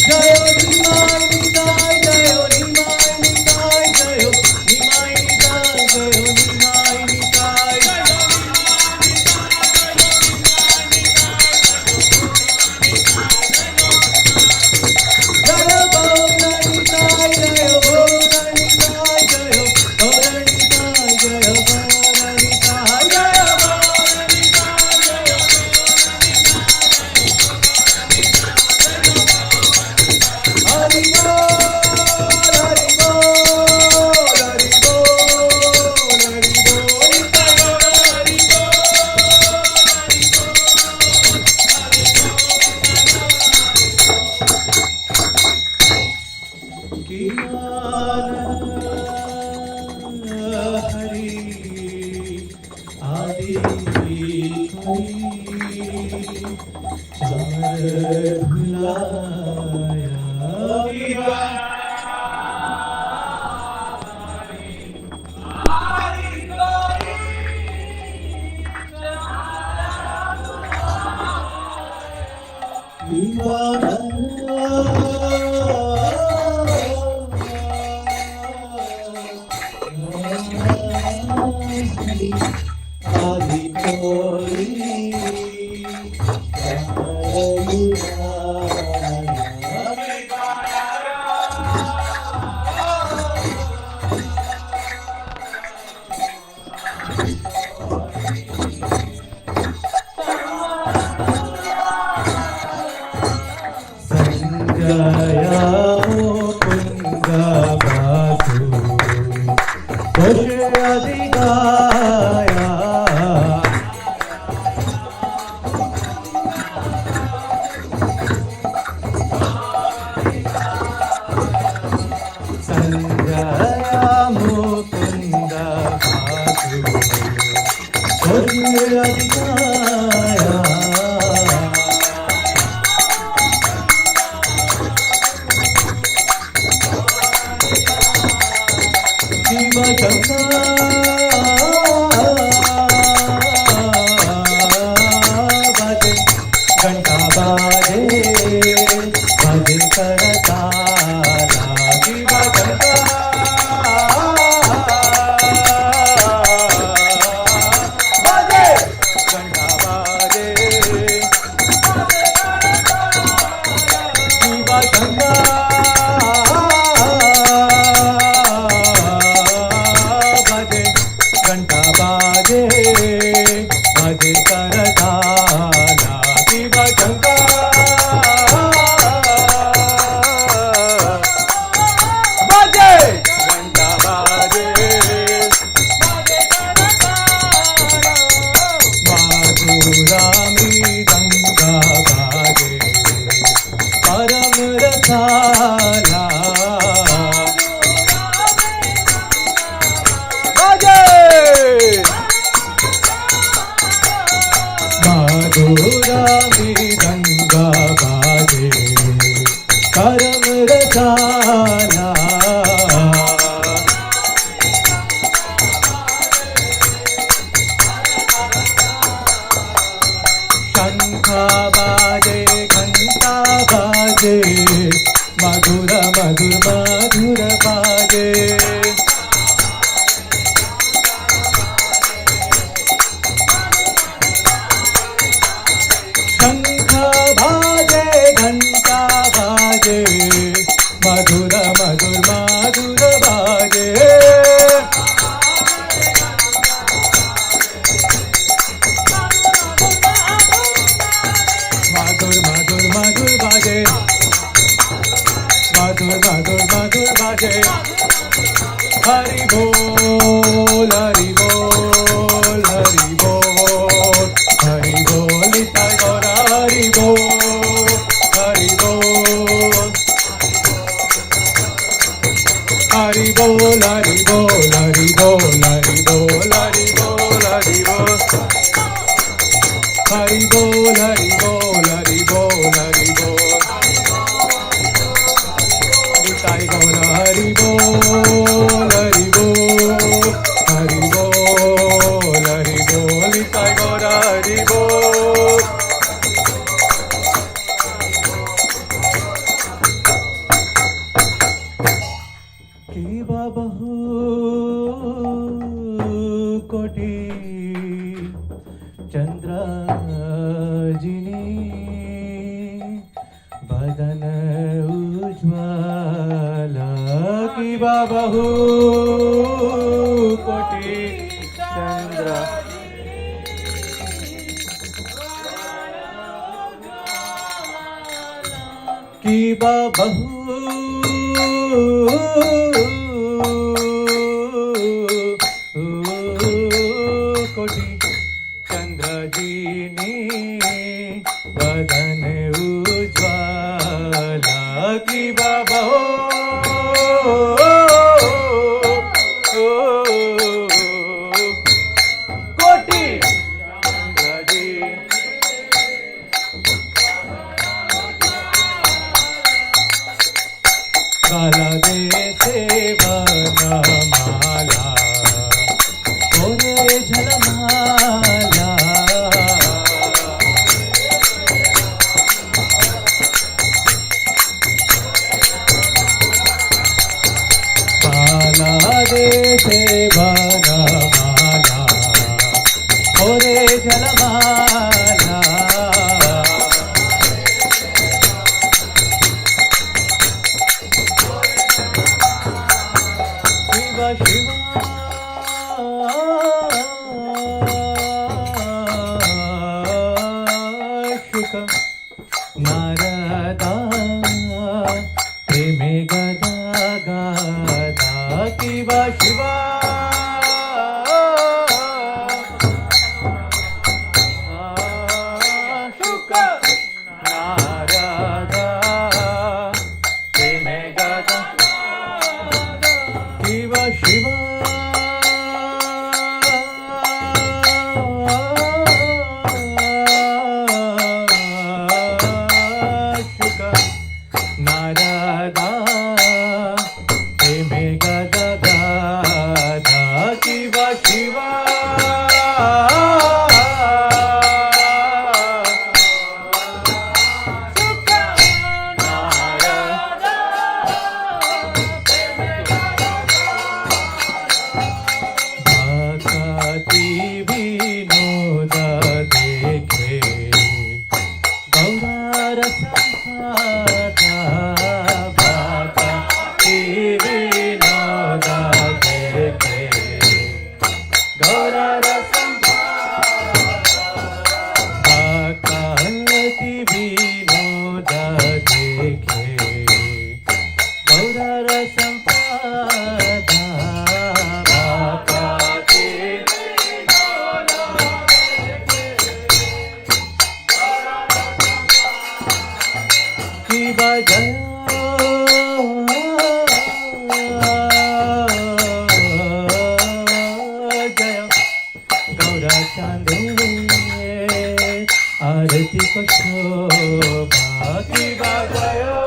Jai Hima, Jai Hima. गाला दे सेवनमाला ओरे झलमाला गाला दे सेवनमाला ओरे झलमाला नारदा प्रेमे गदा गदा किवा शिवा शुक नारदा प्रेमे गदा किवा शिवा आरती को शोभा की बजायो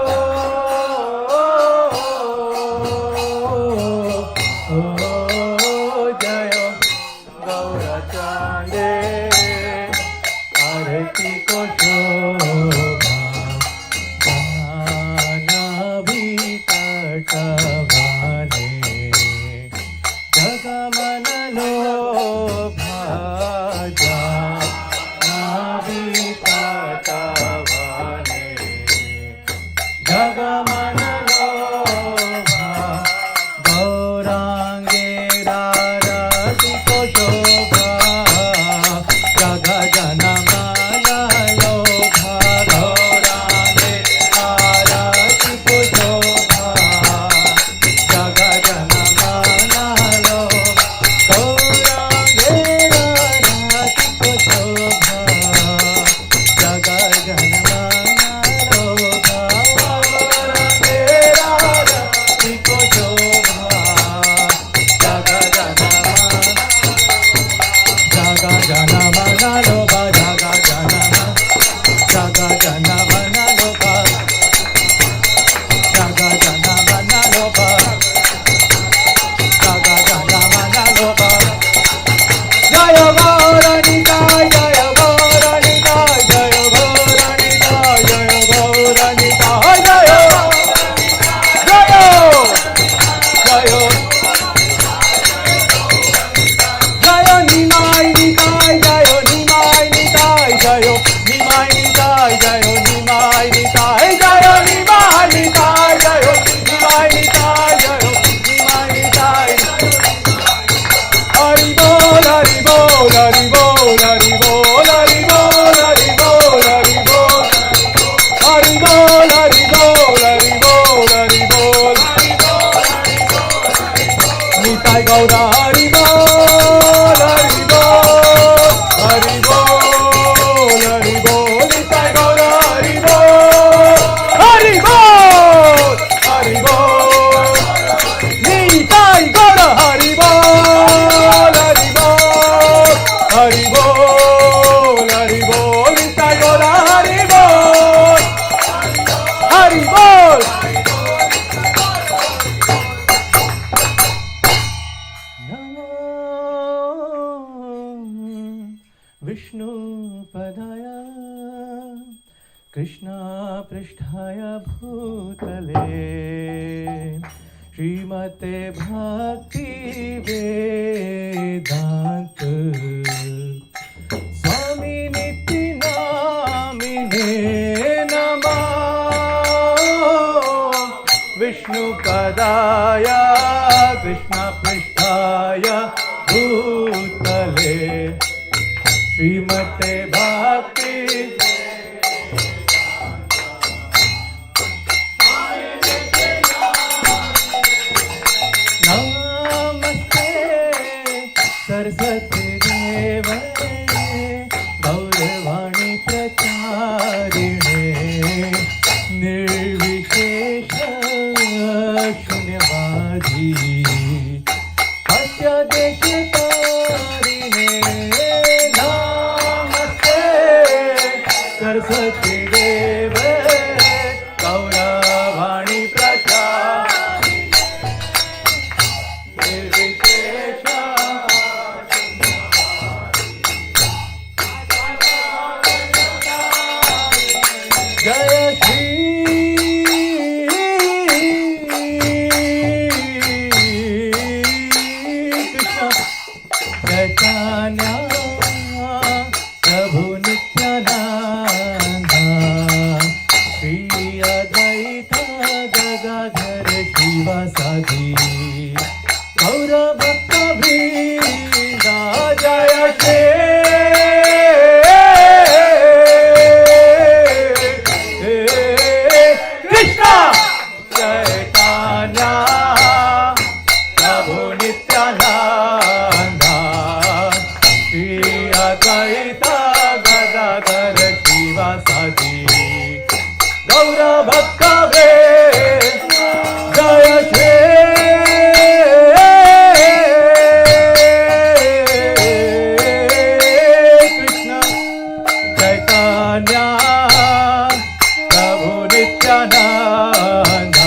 जयो गौरा चांदे आरती को शोभा भी तटवाने जगमन लोभा जगमन लोभा गौरांगे रारति को शोभा जग जनमन लोभा गौरांगे रारति को शोभा जग जनमन लोभा गौरांगे रारति को शोभा जग जनमन Gaura Hari Bol, Hari Bol, Hari Bol, Hari Bol, Nitai Gaura Hari Bol, Hari Bol, Hari Bol, Nitai Gaura Hari Bol, Hari Bol, Hari Bol, Hari Bol, Nitai Gaura Hari Bol, Hari Bol, Krishna पृष्ठाय भूतले श्रीमते भक्ति वेदांत स्वामी नित्य नामिने नमः विष्णुपदाय कृष्णा पृष्ठाय भूतले श्रीमते भक्ति सरस्वती देवे गौरवाणी प्रचारिणे निर्विशेष शून्यवादी हस्यदेशकारिणे नमस्ते सरस्वती देवे गौरवाणी प्रचारिणे निर्विशेष जय श्री कृष्ण चैतन्य प्रभु नित्यानंद श्री अद्वैत गदाधर शिवासादि गौर भक्त वृंद जय श्री चैतन्य प्रभु नित्यानंद श्री अद्वैत गदाधर शिवासादि गौर भक्त वृंद जय श्री कृष्ण चैतन्य प्रभु नित्यानंद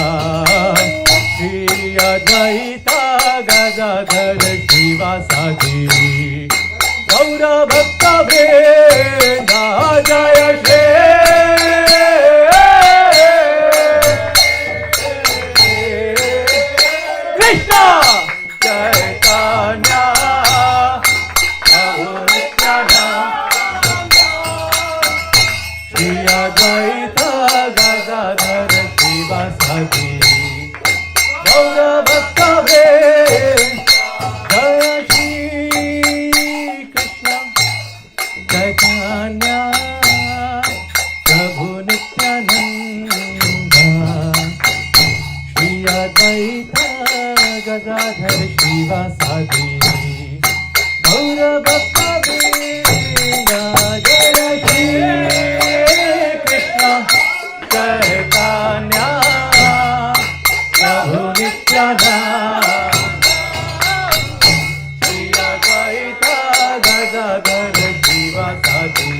अद्वैत गदाधर शिवासादि गौर भक्त वृंद जय श्री कृष्ण चैतन्य प्रभु नित्यानंद श्री अद्वैत गदाधर शिवासादि गौर भक्त वृंद जय श्री कृष्ण चैतन्य प्रभु नित्यानंद श्री अद्वैत गदाधर शिवासादि गौर भक्त वृंद जय श्री कृष्ण चैतन्य प्रभु नित्यानंद श्री अद्वैत गदाधर शिवासादि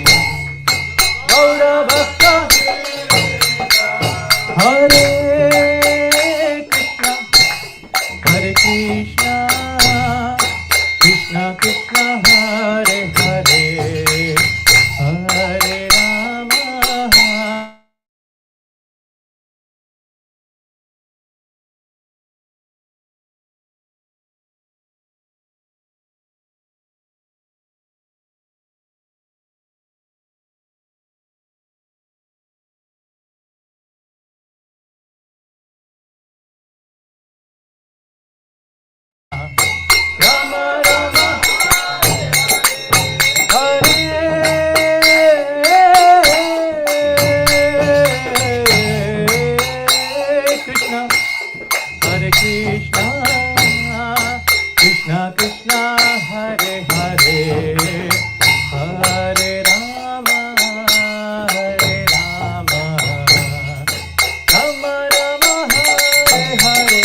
गौर भक्त हरे कृष्ण कृष्ण कृष्ण हरे हरे हरे राम राम राम हरे कृष्ण हरे Krishna Krishna Krishna Hare Hare Hare Ram Ram Ram Hare Hare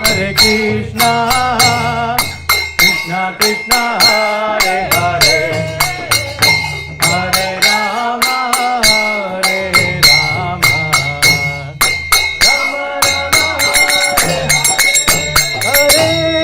Hare Krishna, Krishna Krishna, Hare Hare, Hare Rama, Hare Rama, Rama Rama, Hare Hare.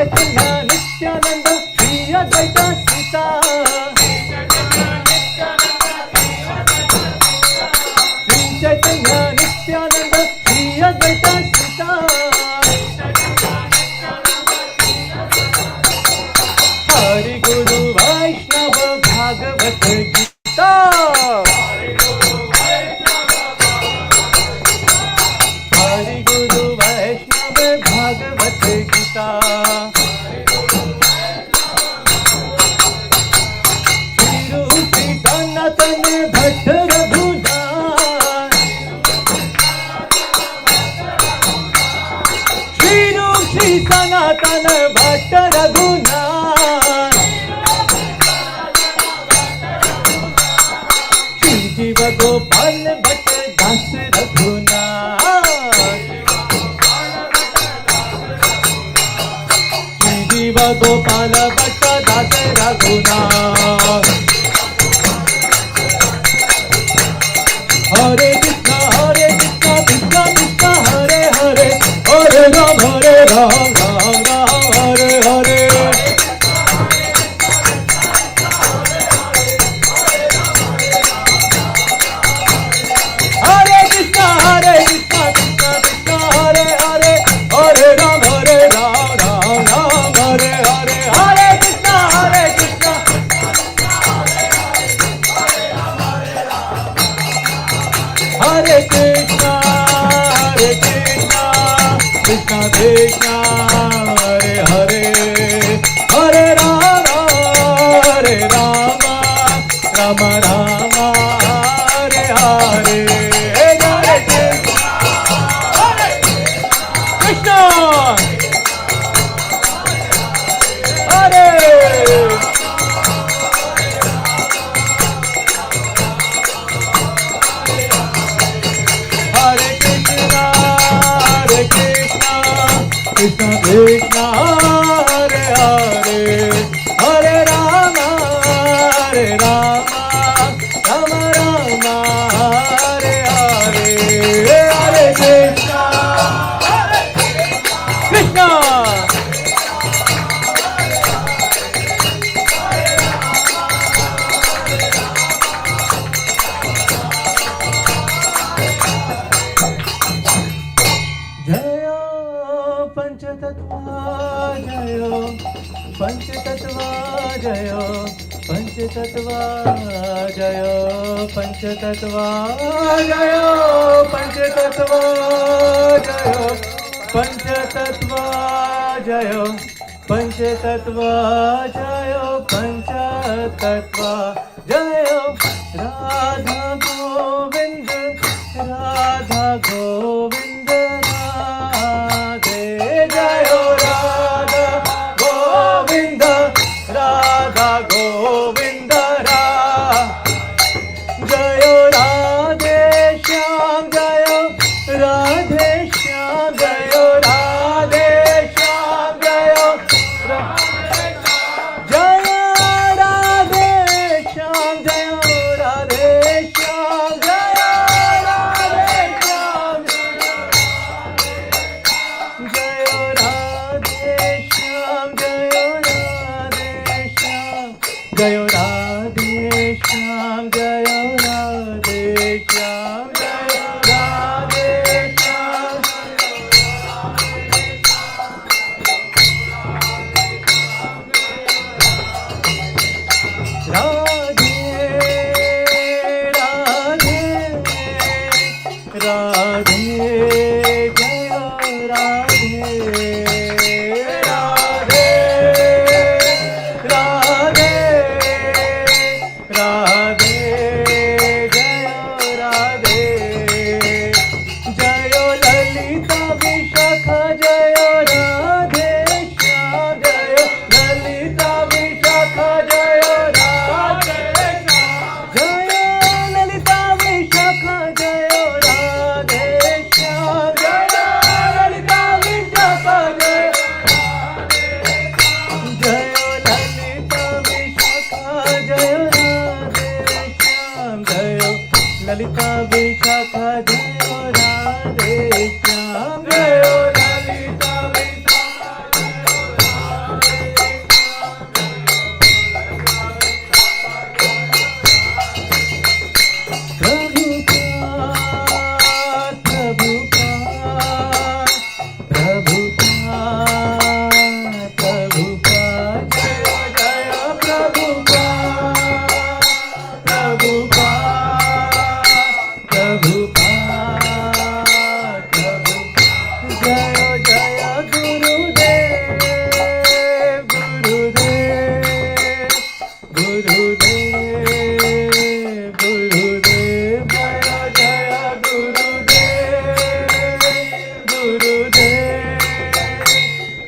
Chaitanya Nityananda Sri Advaita Sita Sri Chaitanya Nityananda Sri Advaita Sita Hari Guru Vaishnava Bhagavat Gita Hari Guru Vaishnava Bhagavat Gita Shri Rupi Sanatan Bhatt Raghunath Shri Rupi Sanatan Bhatt Raghunath Shri Jiva Gopal Bhatt Das Raghunath Shri Jiva Gopal Bhatt Das Raghunath Hare Krishna Krishna Krishna Hare Hare Hare Ram Ram Ram Hare Hare Hare Krishna Krishna Krishna Hare Hare Hare Ram Ram Ram Hare Hare Hare Krishna Krishna Hare Krishna Krishna Krishna Hare Hare Hare Rama Rama Rama Hare Hare Hare Krishna Hare Hare Krishna Krishna Krishna Hare Hare Hare Rama Rama Rama Hare Hare Hare Krishna Krishna Jayo Panchatattva Jayo Panchatattva Jayo Panchatattva Jayo Panchatattva Jayo Panchatattva Jayo Panchatattva Jayo Panchatattva Jayo Panchatattva Jayo Radha Govind Radha Govind Radhe Jayo Radha Govind Radha Govind Jayo Radhe Shyam Jayo Radhe Shyam Jayo Radhe Shyam Jayo Jayo Radhe Shyam Jayo Radhe Shyam Jayo Radhe Shyam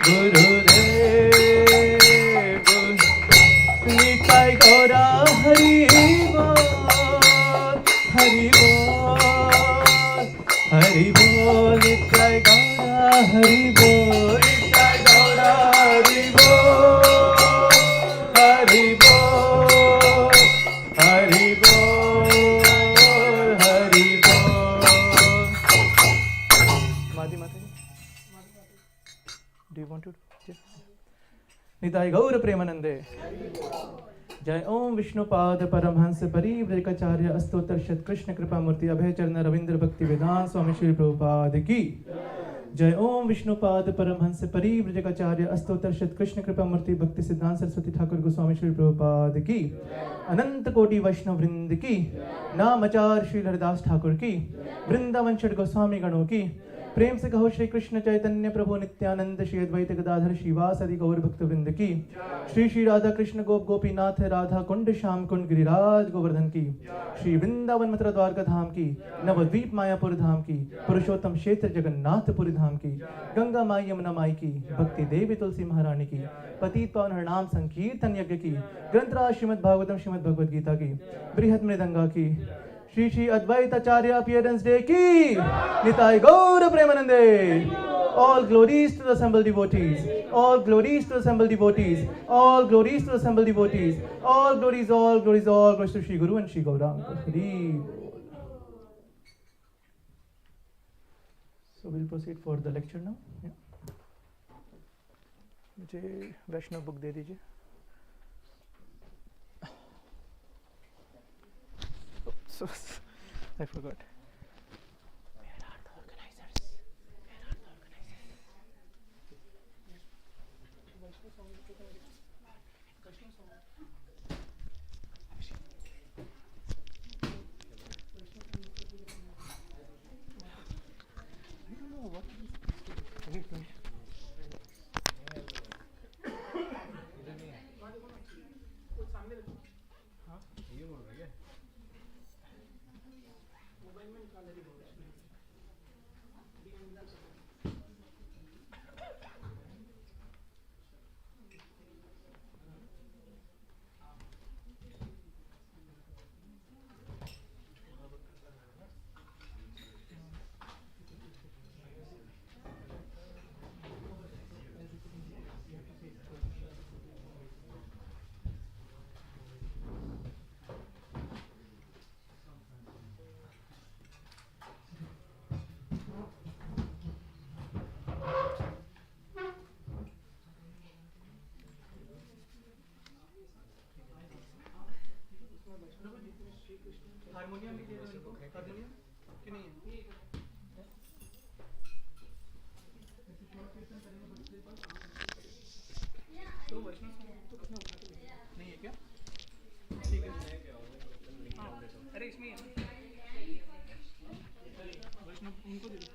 Gurudev, Nitai Gaura Hari Bol, Hari Bol, Hari Bol, Nitai Gaura Hari Bol, Nitai Gaura Hari Bol, Hari Bol, Hari Bol, Hari Bol. Madhi Mataji, do you want to? Yes. Nitai Gaura Premanande. जय ओम विष्णुपाद परमहंस परिव्राजकाचार्य अस्तोत्र शत कृष्ण कृपा मूर्ति अभय चरण रविंद्र भक्ति वेदांत स्वामी श्री प्रभुपाद की जय ओम विष्णुपाद परमहंस परिव्राजकाचार्य अस्तोत्र शत कृष्ण कृपा मूर्ति भक्ति सिद्धांत सरस्वती ठाकुर गोस्वामी श्री प्रभुपाद की अनंत कोटि वैष्णव वृंद की नामाचार्य श्री हरिदास ठाकुर की वृंदावन षट गोस्वामी गणों की प्रेम से कहो श्री कृष्ण चैतन्य प्रभु नित्यानंद श्री अद्वैत गदाधर श्रीवासदि गौर भक्त वृंद की श्री श्री राधा कृष्ण गोप गोपीनाथ राधा कुंड श्याम कुंड गिरिराज गोवर्धन की श्री वृंदावन मथुरा द्वारका धाम की नवद्वीप मायापुर धाम की पुरुषोत्तम क्षेत्र जगन्नाथपुरी धाम की गंगा माई यमुना माई की भक्ति देवी तुलसी महारानी की पतित पावन हरनाम संकीर्तन यज्ञ की ग्रंथराज श्रीमद् भागवतम श्रीमद् भगवद गीता की बृहद मृदंगा की Sri Advaita Acharya Appearance Day ki Nitai Gaura Premanande. All glories to the assembled devotees. All glories to the assembled devotees. All glories to the assembled devotees. All glories, all glories, all glories to Shri Guru and Shri Gauranga. So we'll proceed for the lecture now. मुझे वैष्णव book दे दीजिए. So I forgot. Where are the organizers? Where are the organizers? I don't know what is this. Harmonium भी दे दो इनको. Harmonium कि नहीं है? तो वैष्णव तो कितना उठा के नहीं है क्या? ठीक है. हाँ अरे इसमें है वैष्णव उनको दे दो.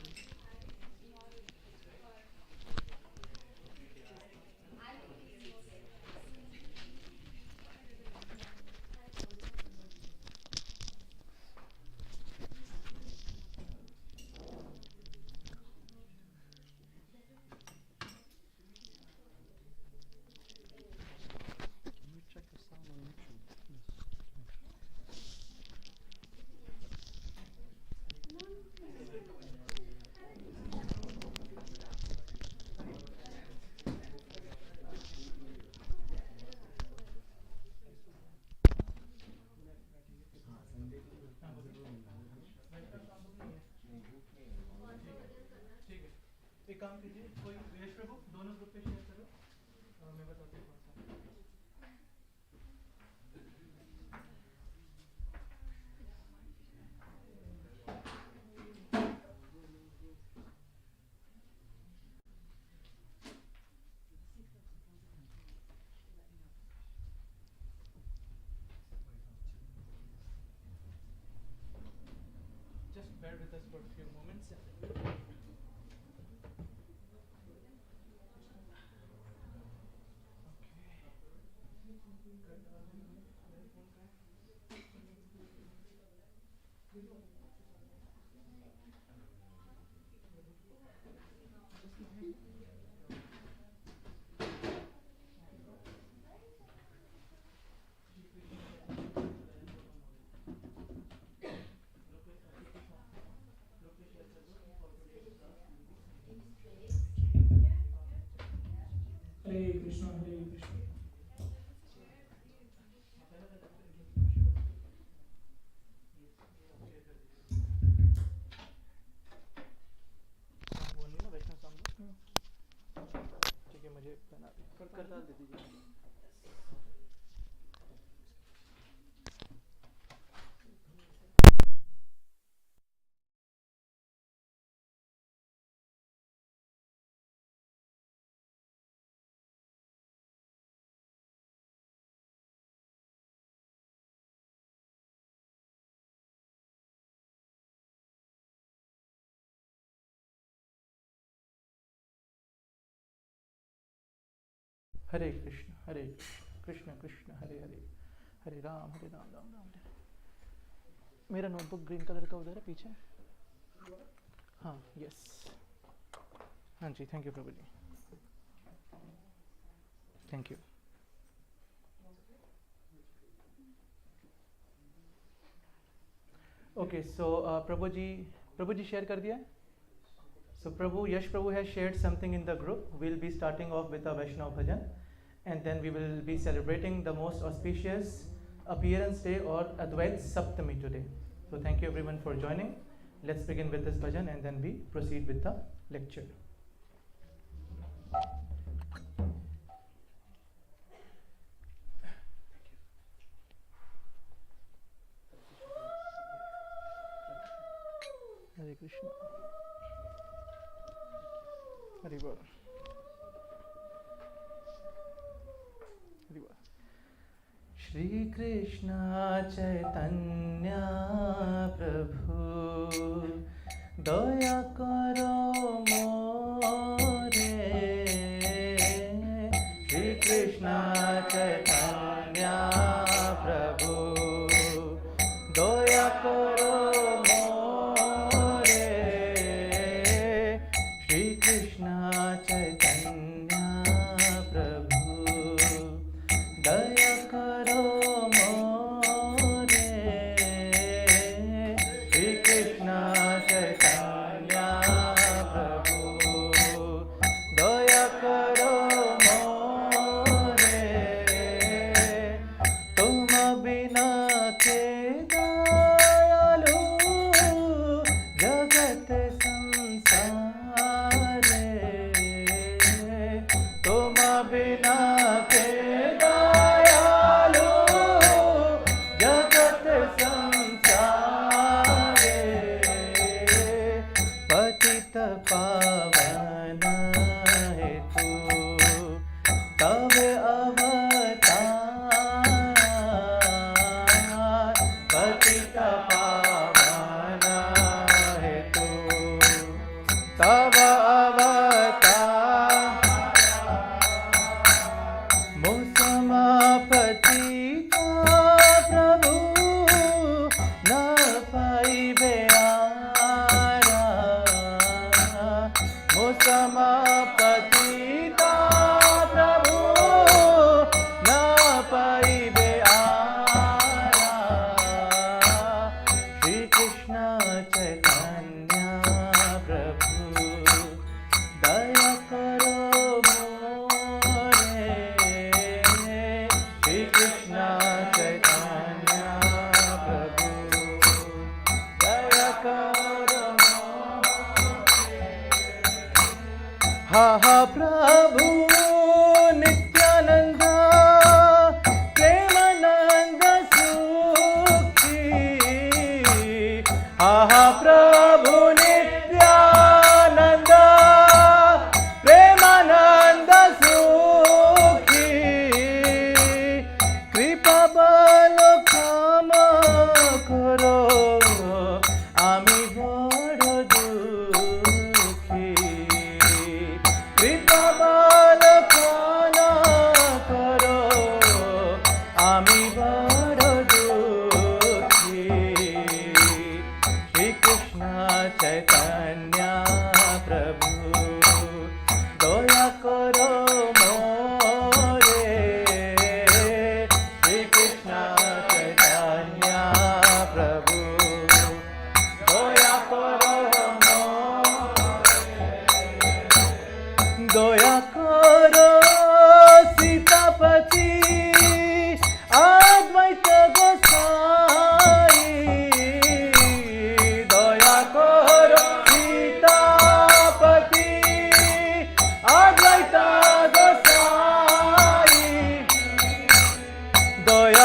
एक काम कीजिए, कोई यश प्रभु दोनों ग्रुप पे शेयर करो. मैं बताता हूँ कौन सा. Just bear with us for a few moments. Hare Krishna, Hare Krishna. ठीक है, मुझे बना करता दे दीजिए. हरे कृष्ण कृष्ण कृष्ण हरे हरे, हरे राम राम राम हरे. मेरा नोटबुक ग्रीन कलर का उधर है पीछे. हाँ, यस. हाँ जी, thank you Prabhu ji, thank you. Okay, so Prabhu ji share कर दिया. So Prabhu, Yash Prabhu has shared something in the group. We'll be starting off with a Vaishnav bhajan, and then we will be celebrating the most auspicious appearance day or Advait Saptami today. So thank you everyone for joining. Let's begin with this bhajan and then we proceed with the lecture. Hare Krishna. Hare Bol. Hare Bol. Shri Krishna Chaitanya Prabhu Daya Karo More. Shri Krishna Chaitanya Prabhu Daya Karo More. Shri Krishna Chaitanya Prabhu Daya Karo More. Shri Krishna Chaitanya Prabhu Daya Karo More.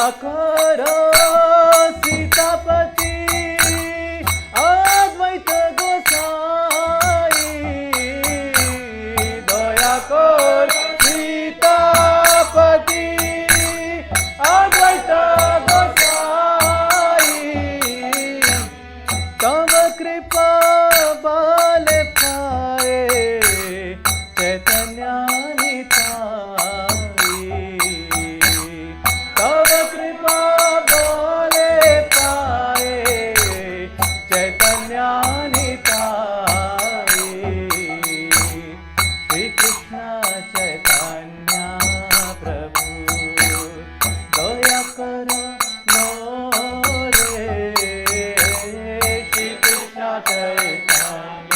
दया करो सीतापति अद्वैत गोसाई, दया करो सीतापति अद्वैत गोसाई, तव कृपा बल पाए चैतन्य निताई, तव कृपा बल पाए चैतन्य निताई, श्री कृष्ण चैतन्य प्रभु दया करो मोरे, श्री कृष्ण चैतन्य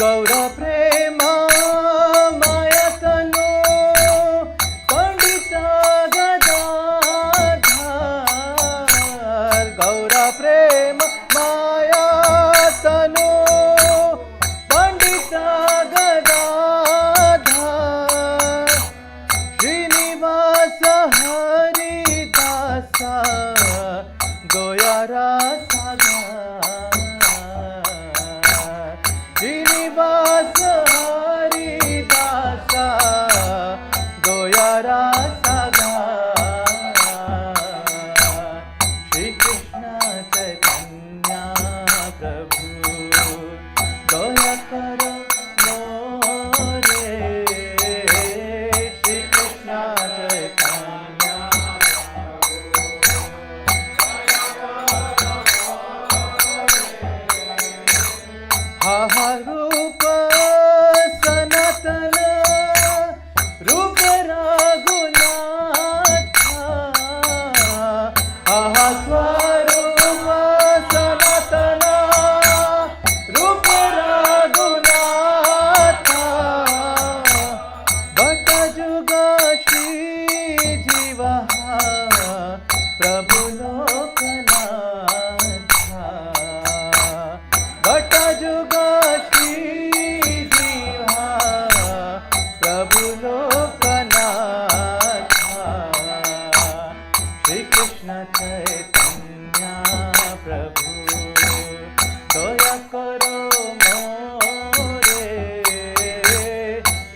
गौर प्रेम मायतनो पंडित गदाधर, गौर प्रेम मायतनो पंडित गदाधर, श्रीनिवास हरिदास गोयारा श्रीनिवास हरिदास गोयारा श्री कृष्ण चैतन्य प्रभु दया करो मोरे, श्री कृष्ण चैतन्य रूप सनातन रूप रघुनाथ, स्वरूप सनातन रूप रघुनाथ, भट जुग श्री जीव प्रभु लोकनाथ, भट जुग श्री जीवा प्रभु लोकनाथ, श्री कृष्ण चैतन्य प्रभु दया करो मोरे,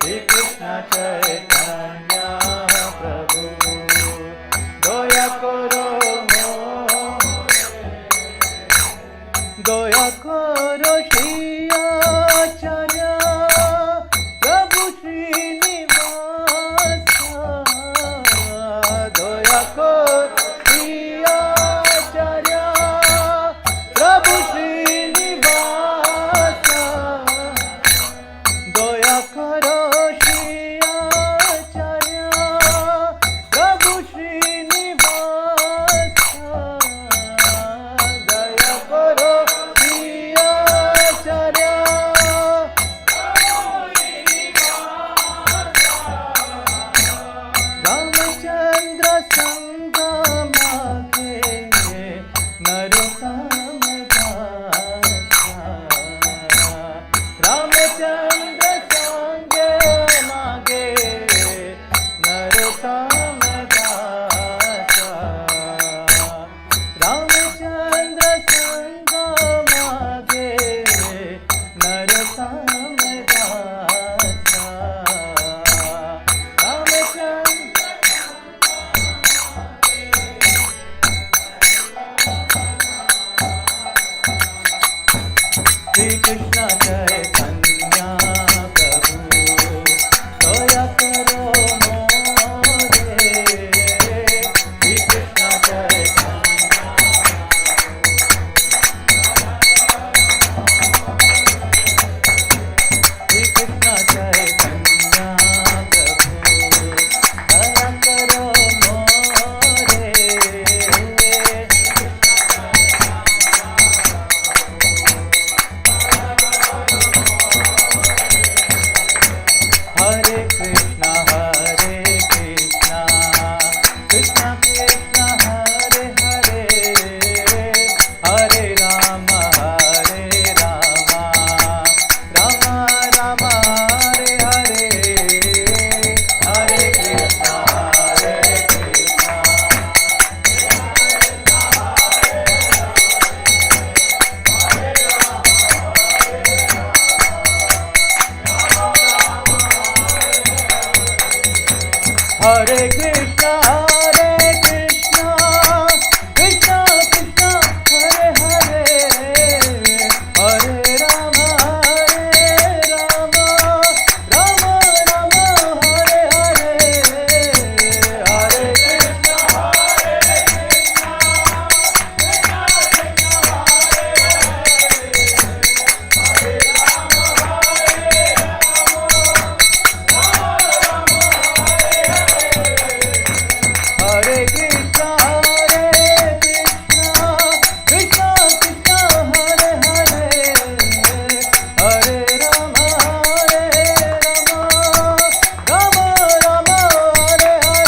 श्री कृष्ण चैतन्य प्रभु दया करो दया करो श्री आचार्य प्रभु श्रीनिवास, दया करो श्री आचार्य प्रभु श्रीनिवास, दया करो श्री आचार्य प्रभु श्रीनिवास, दया करो रामचंद्र संग मागे नरोत्तम दासा, रामचंद्र संग मागे नरोत्तम दासा, रामचंद्र संग मागे नरोत्तम दासा, श्री कृष्ण चैतन्य प्रभु दया करो मोरे, श्री कृष्ण चैतन्य श्री कृष्ण चैतन्य प्रभु दया करो मोरे, Hare Krishna, Krishna Krishna, Hare Hare, Hare Rama, Rama Rama, Hare Hare, Hare Krishna, Hare Krishna, Krishna Krishna, Hare Hare, Hare Rama, Rama Rama, Hare Hare,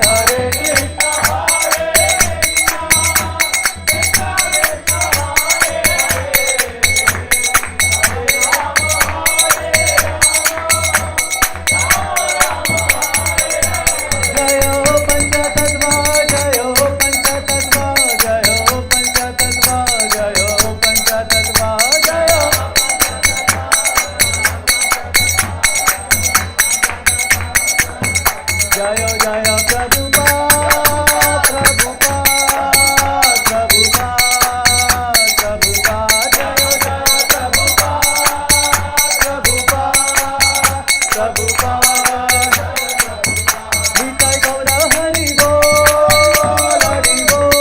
Hare Krishna, Jayo Panchatattva, Jayo Panchatattva, Jayo Panchatattva, Jayo Panchatattva, Jayo Jayo Jayo Prabhupada, Prabhupada, Prabhupada, Prabhupada, Jayo Jayo Prabhupada, Prabhupada, Prabhupada. Nitai Gaura Hari Bol, Hari Bol,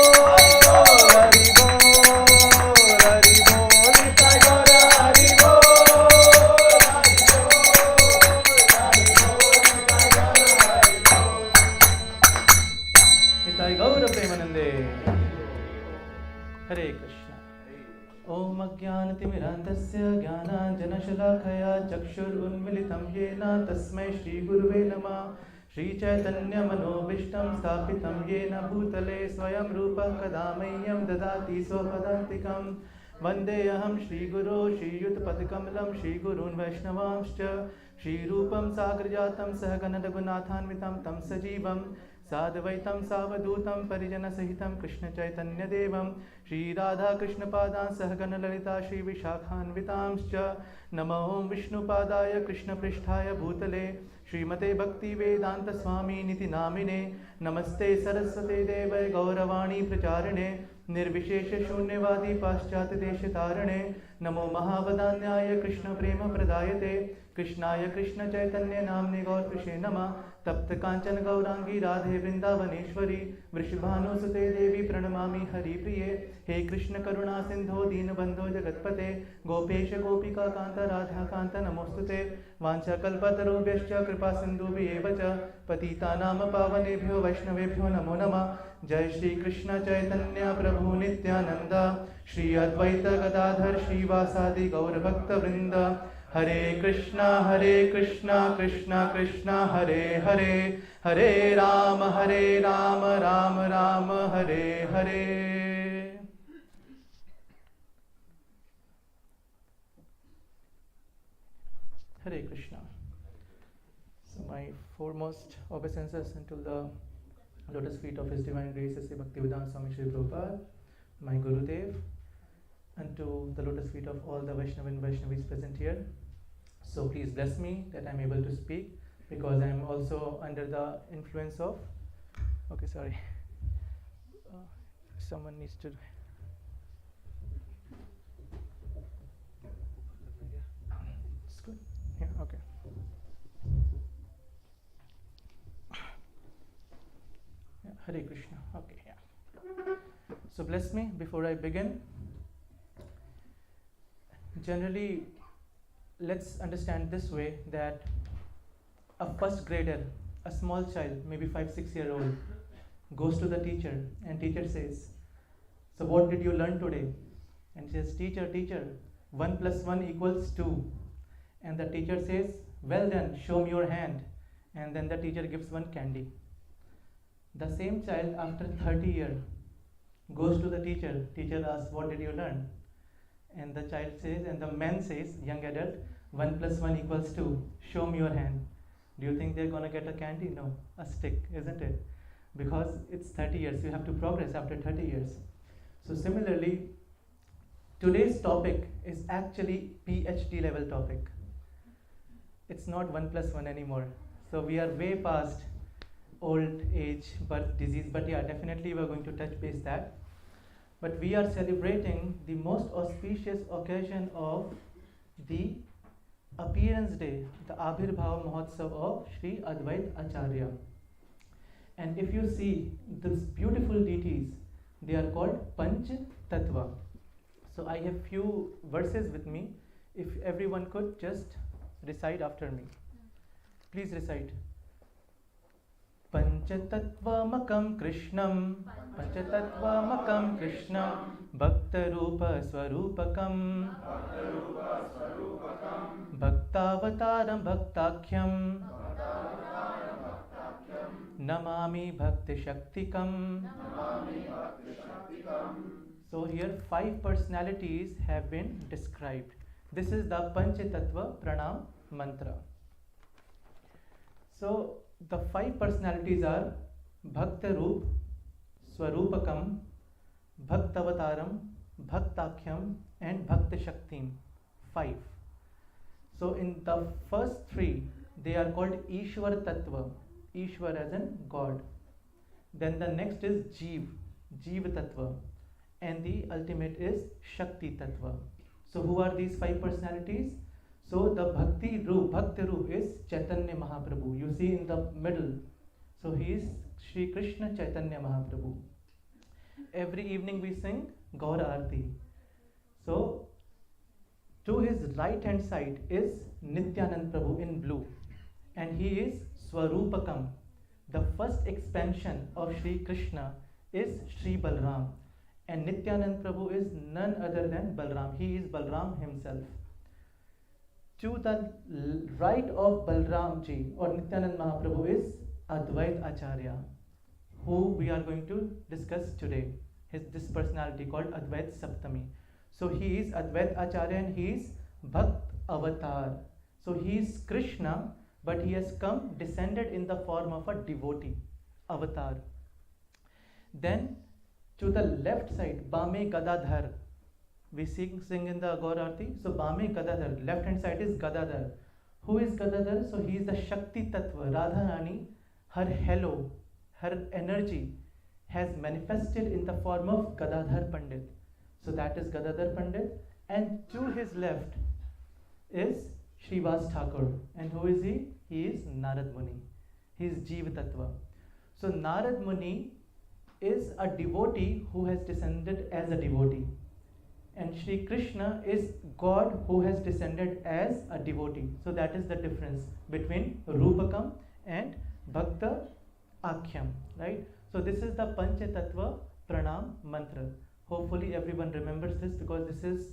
Hari Bol, Hari Bol. Nitai Gaura Hari Bol, Nitai Gaura Premanande. Hare Krishna. Om Ajnanatimirandasya Jnananjanashalakaya Chakshurunmilitam Yena Tasmai Shri Guruve Namah. Shri Chaitanya Manobishtam Sthapitam Yena Bhutale Swayam Rupa Kadamayyam Dadati Swapadantikam. Vandeyaham Shri Guru Shri Yutpadikamalam Shri Gurun Vaishnavamscha. Shri Rupam Sagrajatam Sahagana Raghunathanvitam Tam Sajivam Sadvaitam Savadutam Parijana Sahitam Krishna Chaitanya Devam Shri Radha Krishna Padan Sahagana Lalita Shri Vishakhanvitamscha. Namo Om Vishnu Padaya Krishna Pristhaya Bhutale Srimate Bhakti Vedanta Swami Niti Namine. Namaste Saraswate Devai Gauravani Pracharine Nirvishesha Shunyavadi Paschat Deshatarane. Namo Mahavadanyaya Krishna Prema Pradayate Krishnaya Krishna Chaitanya Namne Gaur Krishe Nama. Tapta Kanchan Gaurangi Radhe Vrindavaneshwari Vrishabhanusute Devi Pranamami Hari Priye. He Krishna Karuna Sindho Deenabandho Jagatpate Gopesha Gopika Kanta Radha Kanta Namostute Vancha Kalpatarubhyascha Kripa Sindhubhyeva cha Patita Nama Pavanebhyo Vaishnavebhyo Namo Namah. Jai Shri Krishna Chaitanya Prabhu Nityananda Sri Advaita Gadadhar Shri Vasadi Gaura Bhakta Vrinda. Hare Krishna, Krishna Krishna, Hare Hare, Hare Rama, Rama Rama, Hare Hare. Hare Krishna. So my foremost obeisances unto the lotus feet of His Divine Grace Sri Bhaktivedanta Swami Sri Prabhupada, my Gurudev, and to the lotus feet of all the Vaishnav and Vaishnavis present here. So please bless me that I'm able to speak, because I'm also under the influence of, okay, sorry, someone needs to, it's good, yeah, okay. Yeah, Hare Krishna, okay, yeah. So bless me before I begin. Generally, let's understand this way, that a first grader, a small child, maybe 5-6-year-old, goes to the teacher and teacher says, so what did you learn today? And he says, teacher, 1 plus 1 equals 2. And the teacher says, well done, show me your hand. And then the teacher gives one candy. The same child after 30 years goes to the teacher asks, what did you learn? And the child says, and the man says, young adult, 1 plus 1 equals 2. Show me your hand. Do you think they're going to get a candy? No, a stick, isn't it? Because it's 30 years. You have to progress after 30 years. So similarly, today's topic is actually PhD level topic. It's not 1 plus 1 anymore. So we are way past old age, birth, disease, but yeah, definitely we're going to touch base that. But we are celebrating the most auspicious occasion of the Appearance Day, the Abhirbhav Mahotsav of Sri Advaita Acharya. And if you see these beautiful deities, they are called Panch Tattva. So I have few verses with me. If everyone could just recite after me. Please recite. Panchatattvamakam Krishnam, Panchatattvamakam Krishnam, Bhaktarupa Swarupakam, Bhaktavataram Bhaktakhyam, Namami Bhakti Shaktikam. So here 5 personalities have been described. This is the Panchatattva Pranam mantra. So the 5 personalities are Bhaktarup, Swarupakam, Bhaktavataram, Bhaktakhyam and Bhakti Shaktim. 5. So in the first 3, they are called Ishwar Tattva. Ishwar as in God. Then the next is Jeev, Jeev Tattva. And the ultimate is Shakti Tattva. So who are these 5 personalities? So the Bhakti Roop is Chaitanya Mahaprabhu. You see in the middle. So he is Sri Krishna Chaitanya Mahaprabhu. Every evening we sing Gaura Aarti. So to his right hand side is Nityanand Prabhu in blue. And he is Swarupakam. The first expansion of Sri Krishna is Sri Balram. And Nityanand Prabhu is none other than Balram. He is Balram himself. To the right of Balramji or Nityanand Mahaprabhu is Advaita Acharya, who we are going to discuss today. This personality called Advaita Saptami. So he is Advaita Acharya and he is Bhakt Avatar. So he is Krishna, but he has come descended in the form of a devotee, avatar. Then to the left side, Bame Gadadhar. We sing in the Gaura Aarti. So Bame Gadadhar, left hand side is Gadadhar. Who is Gadadhar? So he is the Shakti Tattva. Radharani, her halo, her energy has manifested in the form of Gadadhar Pandit. So that is Gadadhar Pandit. And to his left is Srivas Thakur. And who is he? He is Narad Muni. He is Jeev Tattva. So Narad Muni is a devotee who has descended as a devotee. And Sri Krishna is God who has descended as a devotee. So that is the difference between Rupakam and Bhakta Akhyam. Right? So this is the Panchatattva Pranam Mantra. Hopefully everyone remembers this because this is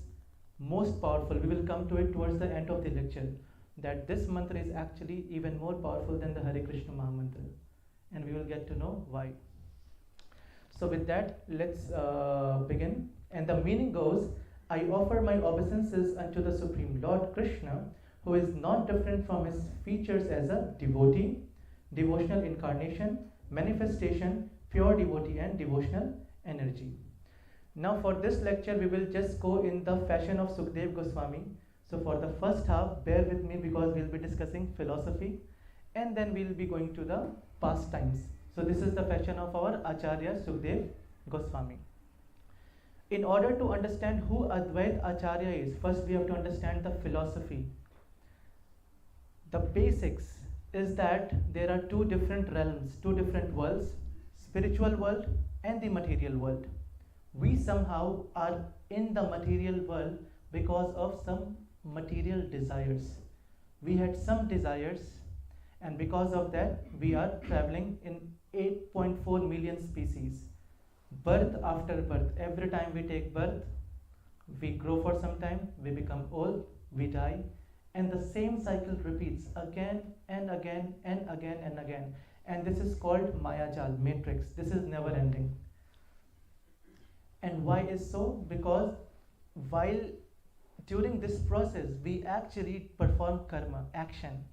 most powerful. We will come to it towards the end of the lecture. That this mantra is actually even more powerful than the Hare Krishna Mahamantra. And we will get to know why. So with that, let's begin. And the meaning goes, I offer my obeisances unto the Supreme Lord Krishna, who is not different from his features as a devotee, devotional incarnation, manifestation, pure devotee and devotional energy. Now for this lecture, we will just go in the fashion of Sukdev Goswami. So for the first half, bear with me because we'll be discussing philosophy and then we'll be going to the pastimes. So this is the fashion of our Acharya Sukdev Goswami. In order to understand who Advaita Acharya is, first we have to understand the philosophy. The basics is that there are 2 different realms, 2 different worlds, spiritual world and the material world. We somehow are in the material world because of some material desires. We had some desires and because of that we are traveling in 8.4 million species. Birth after birth, every time we take birth, we grow for some time, we become old, we die, and the same cycle repeats again and again and again and again. And this is called Mayajal, matrix. This is never ending. And why is so? Because while during this process we actually perform karma, action,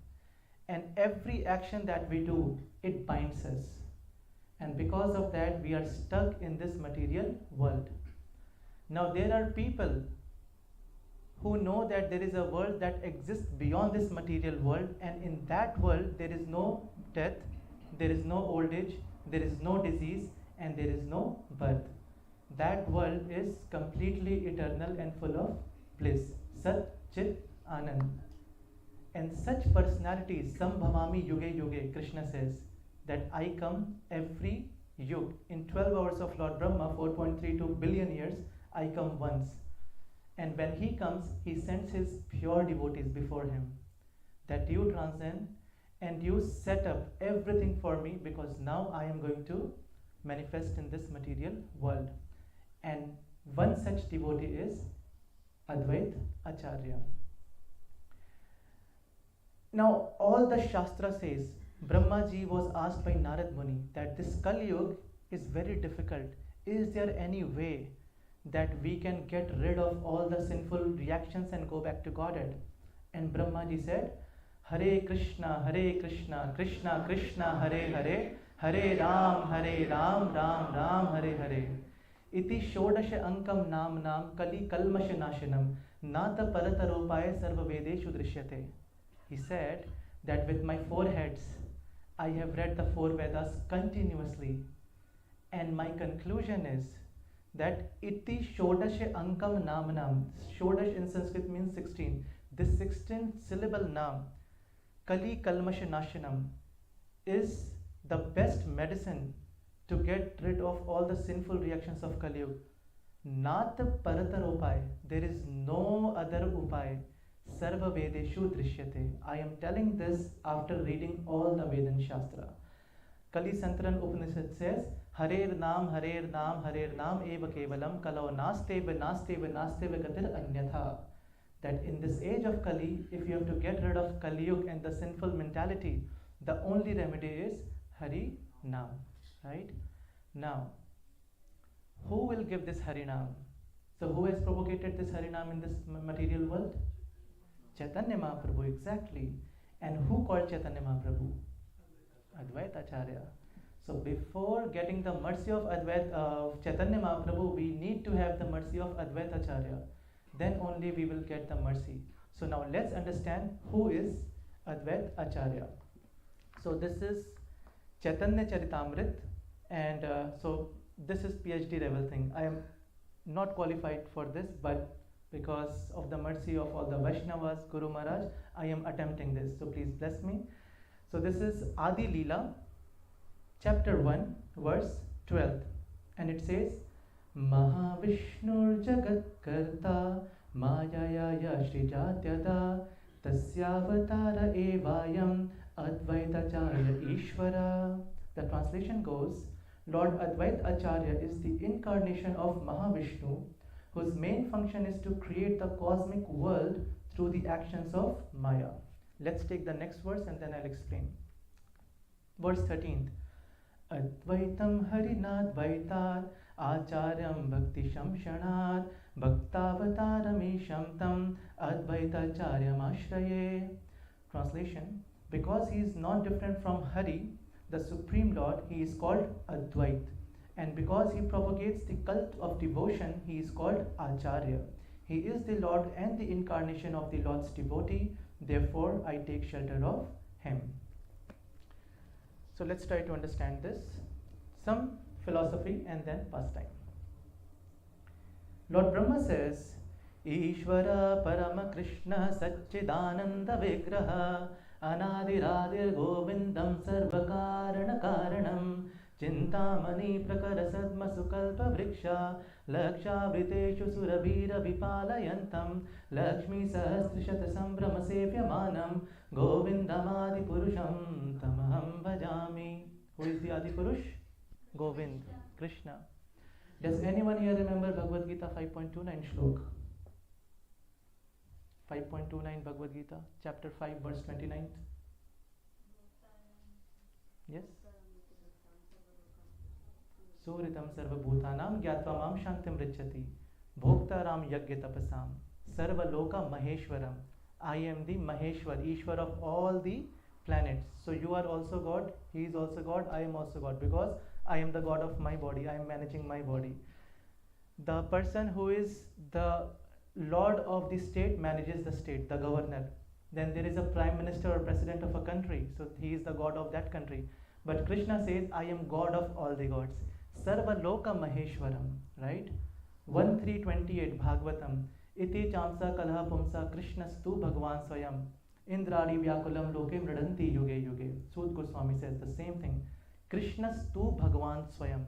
and every action that we do, it binds us. And because of that, we are stuck in this material world. Now there are people who know that there is a world that exists beyond this material world, and in that world there is no death, there is no old age, there is no disease, and there is no birth. That world is completely eternal and full of bliss. Sat Chit Anand. And such personalities, Sambhavami Yuge Yuge, Krishna says that I come every yug. In 12 hours of Lord Brahma, 4.32 billion years, I come once. And when he comes, he sends his pure devotees before him, that you transcend and you set up everything for me, because now I am going to manifest in this material world. And one such devotee is Advaita Acharya. Now, all the Shastra says, Brahmaji was asked by Narad Muni that this Kali Yuga is very difficult. Is there any way that we can get rid of all the sinful reactions and go back to Godhead? And Brahmaji said, Hare Krishna, Krishna Krishna, Hare Hare, Hare Ram, Ram Ram, Hare Hare. Iti Shodasha Ankam Nam Nam Kali Kalmasha Nashanam Nata Parataropaya Sarva Vedeshu Drishyate. He said that with my 4 heads, I have read the 4 Vedas continuously, and my conclusion is that Iti Shodasha Ankam Nam Nam. Shodash in Sanskrit means 16. This 16 syllable Nam, Kali Kalmasha Nashanam, is the best medicine to get rid of all the sinful reactions of Kali Yuga. Nat Parataropai, there is no other upai. Sarva Vedeshu Drishyate. I am telling this after reading all the Vedan Shastra. Kali Santaran Upanishad says, Harer Nam, Eva Kevalam, Kalau Nasteva Gatir Anyatha. That in this age of Kali, if you have to get rid of Kali Yuga and the sinful mentality, the only remedy is Hari Nam. Right? Now, who will give this Hari Nam? So who has propagated this Hari Nam in this material world? Chaitanya Mahaprabhu, exactly. And who called Chaitanya Mahaprabhu? Advaita Acharya. So before getting the mercy of Chaitanya Mahaprabhu, we need to have the mercy of Advaita Acharya. Then only we will get the mercy. So now let's understand who is Advaita Acharya. So this is Chaitanya Charitamrit, and so this is PhD level thing. I am not qualified for this, but because of the mercy of all the Vaishnavas, Guru Maharaj, I am attempting this. So please bless me. So this is Adi Leela, chapter 1, verse 12. And it says, Mahavishnur Jagat Karta Mayaya Shri Jatyada Tasyavatara Evayam Advaita Acharya Ishvara. The translation goes, Lord Advaita Acharya is the incarnation of Mahavishnu, whose main function is to create the cosmic world through the actions of Maya. Let's take the next verse and then I'll explain. Verse 13. Advaitam Harinadvaitar Acharyam Bhakti Shamshanat Bhaktavataram Tam Advaita Acharyam Ashraye. Translation: because he is not different from Hari, the Supreme Lord, he is called Advait. And because he propagates the cult of devotion, he is called Acharya. He is the Lord and the incarnation of the Lord's devotee. Therefore, I take shelter of him. So let's try to understand this. Some philosophy and then pastime. Lord Brahma says, Ishvara Parama Krishna Satchidananda Vigraha Anadiradir Govindam Sarvakarana Karanam Chintamani Prakara Sadma Sukalpa Vriksha Laksha Vriteshu Surabhira Vipalayantam Lakshmi Sahasrishata Sambrama Sevyamanam Govindamadi Purusham Tamaham Bhajami. Who is the Adi Purush? Govind, Krishna. Does anyone here remember Bhagavad Gita 5.29 shlok? 5.29 Bhagavad Gita, chapter 5, verse 29. Yes? Suritam sarva bhutanam gyatva mam shantim richati bhoktaram yagya tapasam sarva loka maheshwaram. I am the Maheshwar, Ishwar of all the planets. So you are also God, he is also God, I am also God, because I am the God of my body, I am managing my body. The person who is the Lord of the state manages the state, the governor. Then there is a prime minister or president of a country, so he is the god of that country. But Krishna says, I am god of all the gods. Sarva Loka Maheshwaram, right? 1.3.28 Bhagavatam. Iti chamsa kalha pumsa Krishnastu Bhagavan Swayam. Indradi Vyakulam Loke Mridanti Yuge Yuge. Sud Goswami says the same thing. Krishnastu Bhagavan Swayam.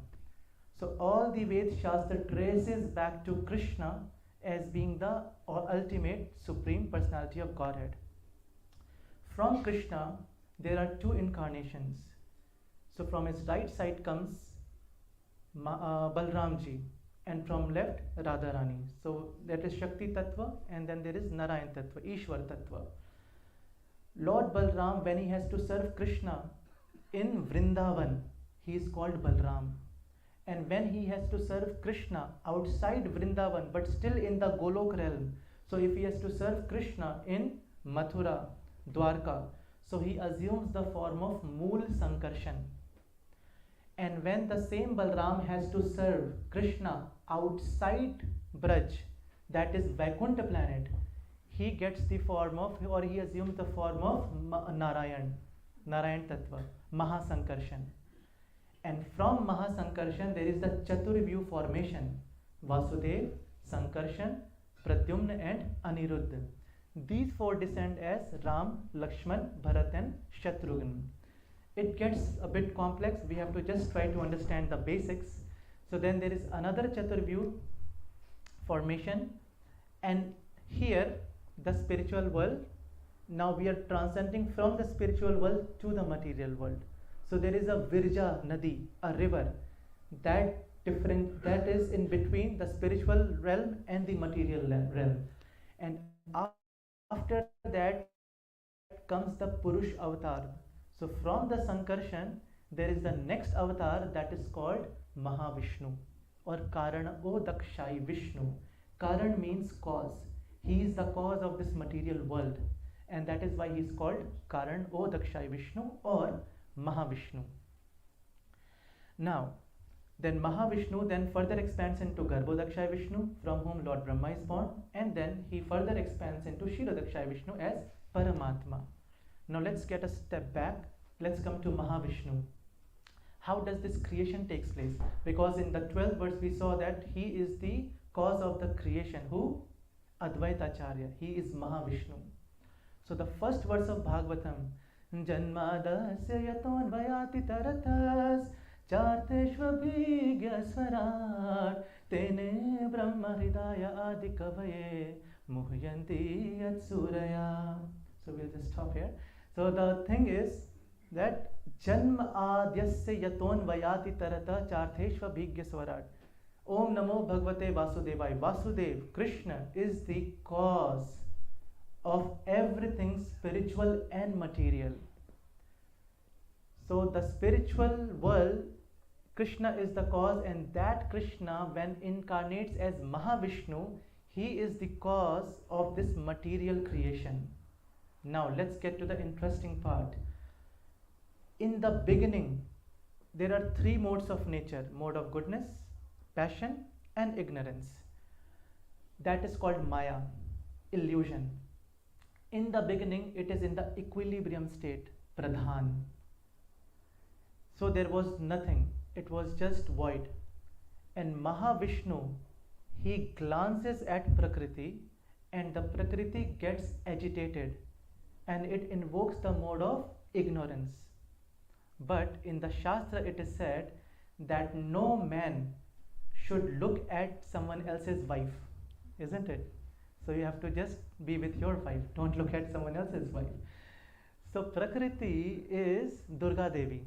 So all the Ved Shastra traces back to Krishna as being the ultimate supreme personality of Godhead. From Krishna, there are two incarnations. So from his right side comes Balramji, and from left Radharani. So that is Shakti Tattva, and then there is Narayan Tattva, Ishwar Tattva. Lord Balram, when he has to serve Krishna in Vrindavan, he is called Balram. And when he has to serve Krishna outside Vrindavan, but still in the Golok realm, so if he has to serve Krishna in Mathura, Dwarka, so he assumes the form of Mool Sankarshan. And when the same Balram has to serve Krishna outside Braj, that is Vaikuntha planet, he gets the form of, or he assumes the form of Narayan Tattva, Mahasankarshan. And from Mahasankarshan there is the Chaturvyu formation, Vasudev, Sankarshan, Pradyumna and Aniruddha. These four descend as Ram, Lakshman, Bharat and Shatrughan. It gets a bit complex, we have to just try to understand the basics. So then there is another Chaturvyu formation, and here the spiritual world, now we are transcending from the spiritual world to the material world. So there is a Virja Nadi, a river, that is in between the spiritual realm and the material realm. And after that comes the Purush avatar. So from the Sankarshan, there is the next avatar that is called Mahavishnu, or Karana Odakshai Vishnu. Karan means cause. He is the cause of this material world, and that is why he is called Karan Odakshai Vishnu or Mahavishnu. Now, then Mahavishnu then further expands into Garbhodakshay Vishnu, from whom Lord Brahma is born, and then he further expands into Kshirodakshay Vishnu as Paramatma. Now let's get a step back. Let's come to Mahavishnu. How does this creation takes place? Because in the 12th verse we saw that he is the cause of the creation. Who? Advaita Acharya. He is Mahavishnu. So the first verse of Bhagavatam, Janmadasya yaton vayati taratas charteshvabhigya swarat tene brahma hridaya adikavaye muhyanti yatsuraya. So we'll just stop here. So the thing is that Janma adyasya yaton vayati tarata chartheshva bhigya swarat. Om Namo Bhagavate Vasudevaya. Vasudev, Krishna, is the cause of everything spiritual and material. So the spiritual world, Krishna is the cause, and that Krishna, when incarnates as Mahavishnu, he is the cause of this material creation. Now let's get to the interesting part. In the beginning, there are three modes of nature: mode of goodness, passion and ignorance. That is called Maya, illusion. In the beginning, it is in the equilibrium state, Pradhan. So there was nothing, it was just void. And Mahavishnu, he glances at Prakriti, and the Prakriti gets agitated, and it invokes the mode of ignorance. But in the Shastra it is said that no man should look at someone else's wife, isn't it? So you have to just be with your wife, don't look at someone else's wife. So Prakriti is Durga Devi,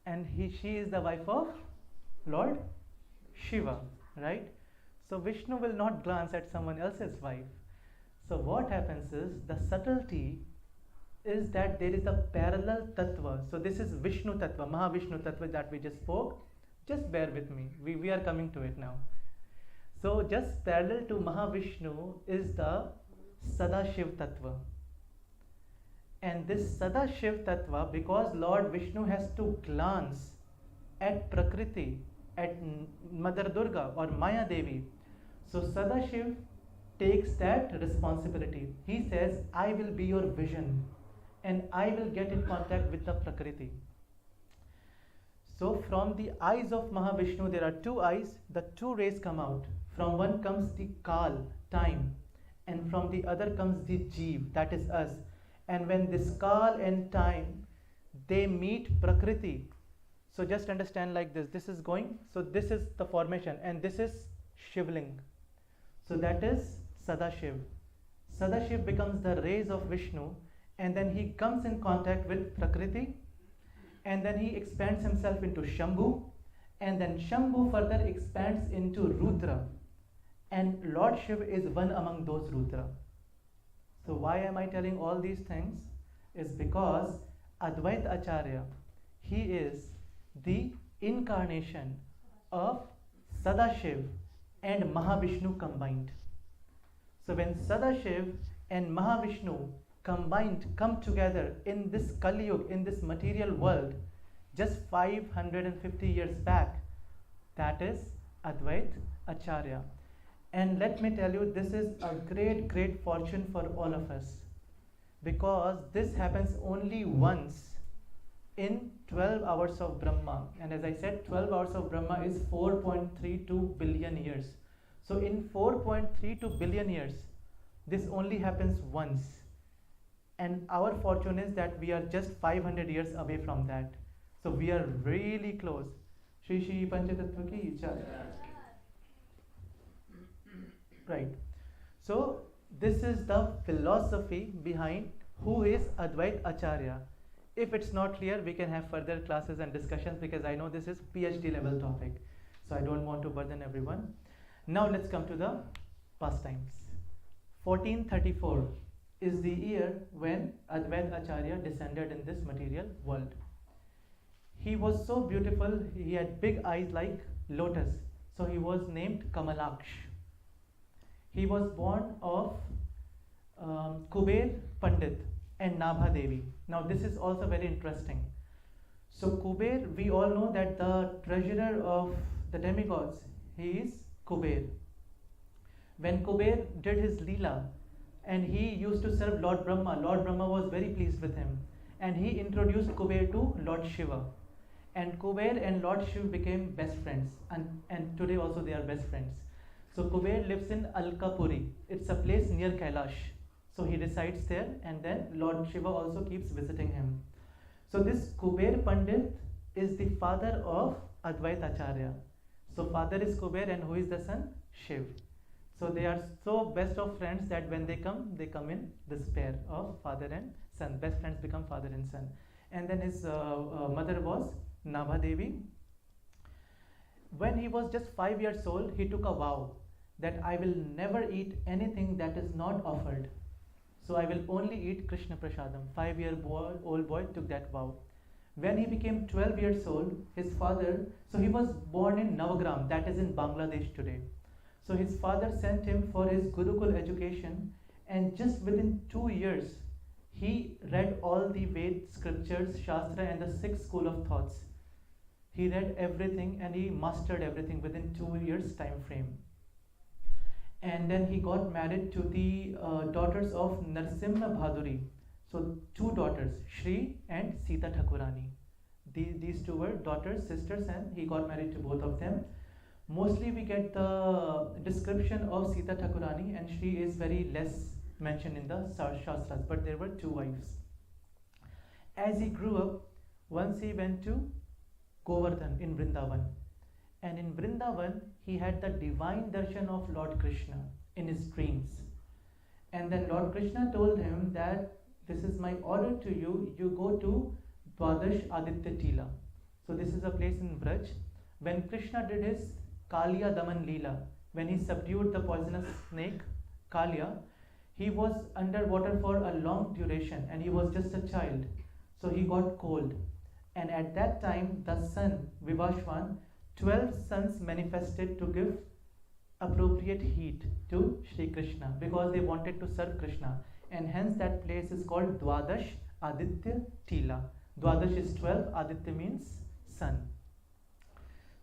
and she is the wife of Lord Shiva, right? So Vishnu will not glance at someone else's wife. So what happens is, the subtlety is that there is a parallel tattva. So this is Vishnu tattva, Mahavishnu tattva that we just spoke. Just bear with me, we are coming to it now. So just parallel to Mahavishnu is the Sadashiv tattva. And this Sadashiv tattva, because Lord Vishnu has to glance at Prakriti, at Mother Durga or Maya Devi, so Sadashiv takes that responsibility. He says, I will be your vision and I will get in contact with the Prakriti. So from the eyes of Mahavishnu, there are two eyes, the two rays come out. From one comes the Kal, time, and from the other comes the Jeev, that is us. And when this Kal and time, they meet Prakriti. So just understand like this is going, so this is the formation and this is Shivling. So that is Sadashiv. Sadashiv becomes the rays of Vishnu and then he comes in contact with Prakriti and then he expands himself into Shambhu and then Shambhu further expands into Rudra and Lord Shiv is one among those Rudra. So why am I telling all these things? Is because Advaita Acharya, he is the incarnation of Sadashiv and Mahavishnu combined. So when Sadashiv and Mahavishnu combined come together in this Kali Yuga, in this material world, just 550 years back, that is Advaita Acharya. And let me tell you, this is a great fortune for all of us, because this happens only once in 12 hours of Brahma. And as I said, 12 hours of Brahma is 4.32 billion years. So in 4.32 billion years, this only happens once. And our fortune is that we are just 500 years away from that. So we are really close. Shri Shri Panchatattva ki jai. Right. So this is the philosophy behind who is Advaita Acharya. If it's not clear, we can have further classes and discussions, because I know this is PhD level topic. So I don't want to burden everyone. Now let's come to the pastimes. 1434 is the year when Advaita Acharya descended in this material world. He was so beautiful, he had big eyes like lotus. So he was named Kamalaksh. He was born of Kuber Pandit and Nabha Devi. Now this is also very interesting. So Kuber, we all know that the treasurer of the demigods, he is Kuber. When Kuber did his Leela and he used to serve Lord Brahma was very pleased with him and he introduced Kuber to Lord Shiva. And Kuber and Lord Shiva became best friends, and today also they are best friends. So Kuber lives in Alkapuri. It's a place near Kailash. So he resides there and then Lord Shiva also keeps visiting him. So this Kuber Pandit is the father of Advaita Acharya. So father is Kuber and who is the son? Shiv. So they are so best of friends that when they come in this pair of father and son. Best friends become father and son. And then his mother was Nabha Devi. When he was just 5 years old, he took a vow that I will never eat anything that is not offered. So I will only eat Krishna Prasadam. 5-year-old boy took that vow. When he became 12 years old, his father, so he was born in Navagram, that is in Bangladesh today. So his father sent him for his Gurukul education, and just within 2 years, he read all the Ved scriptures, Shastra and the 6 school of thoughts. He read everything and he mastered everything within 2 years time frame. And then he got married to the daughters of Narsimha Bhaduri. So 2 daughters, Shri and Sita Thakurani. These 2 were daughters, sisters, and he got married to both of them. Mostly we get the description of Sita Thakurani, and Shri is very less mentioned in the Shastras, but there were 2 wives. As he grew up, once he went to Govardhan in Vrindavan. And in Vrindavan, he had the divine darshan of Lord Krishna in his dreams. And then Lord Krishna told him that this is my order to you, you go to Dwadash Aditya Tila. So this is a place in Braj. When Krishna did his Kaliya Daman Leela, when he subdued the poisonous snake, Kaliya, he was underwater for a long duration and he was just a child. So he got cold. And at that time, the sun, Vivashwan, 12 suns manifested to give appropriate heat to Shri Krishna because they wanted to serve Krishna. And hence that place is called Dwadash Aditya Tila. Dwadash is 12, Aditya means sun.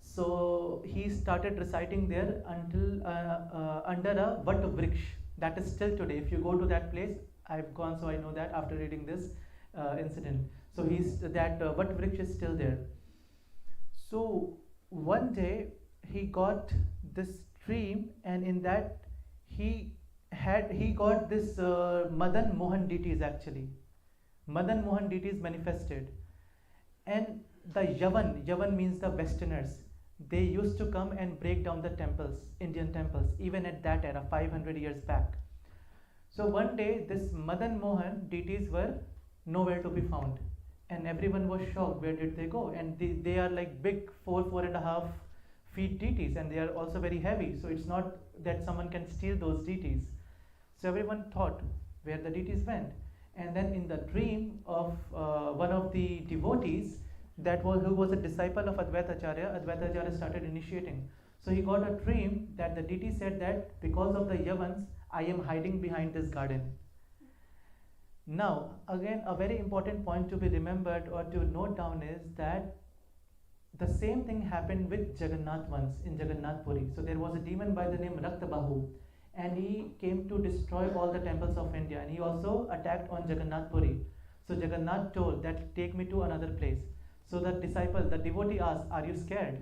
So he started reciting there until under a Vat Vriksh. That is still today. If you go to that place, I've gone, so I know that after reading this incident. So he's that Vat Vriksha is still there. So one day he got this dream, and in that he got this Madan Mohan deities actually. Madan Mohan deities manifested, and the Yavan means the Westerners. They used to come and break down the temples, Indian temples, even at that era, 500 years back. So one day, this Madan Mohan deities were nowhere to be found, and everyone was shocked. Where did they go? And they are like big 4.5 feet deities, and they are also very heavy. So it's not that someone can steal those deities. So everyone thought where the deities went. And then in the dream of one of the devotees, who was a disciple of Advaita Acharya started initiating. So he got a dream that the deity said that because of the Yavans, I am hiding behind this garden. Now, again, a very important point to be remembered or to note down is that the same thing happened with Jagannath once in Jagannath Puri. So there was a demon by the name Raktabahu, and he came to destroy all the temples of India, and he also attacked on Jagannath Puri. So Jagannath told that take me to another place. So the devotee asked, are you scared?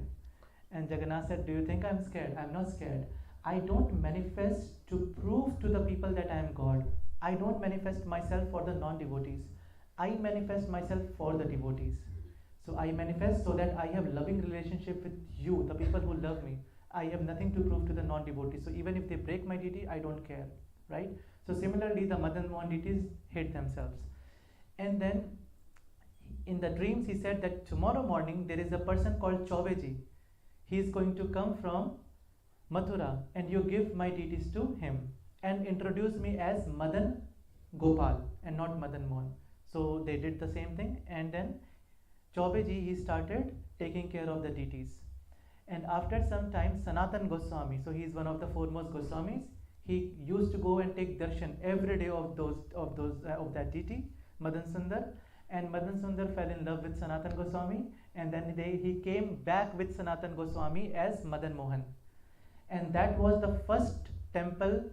And Jagannath said, do you think I'm scared? I'm not scared. I don't manifest to prove to the people that I am God. I don't manifest myself for the non-devotees. I manifest myself for the devotees. So I manifest so that I have loving relationship with you, the people who love me. I have nothing to prove to the non-devotees. So even if they break my deity, I don't care, right? So similarly, the Madan Mohan deities hate themselves. And then in the dreams, he said that tomorrow morning there is a person called Chaubeji. He is going to come from Mathura, and you give my deities to him and introduce me as Madan Gopal and not Madan Mohan. So they did the same thing, and then Chaubeji, he started taking care of the deities. And after some time, Sanatan Goswami, so he is one of the foremost Goswamis, he used to go and take darshan every day of that deity, Madan Sundar. And Madan Sundar fell in love with Sanatan Goswami, and then he came back with Sanatan Goswami as Madan Mohan. And that was the first temple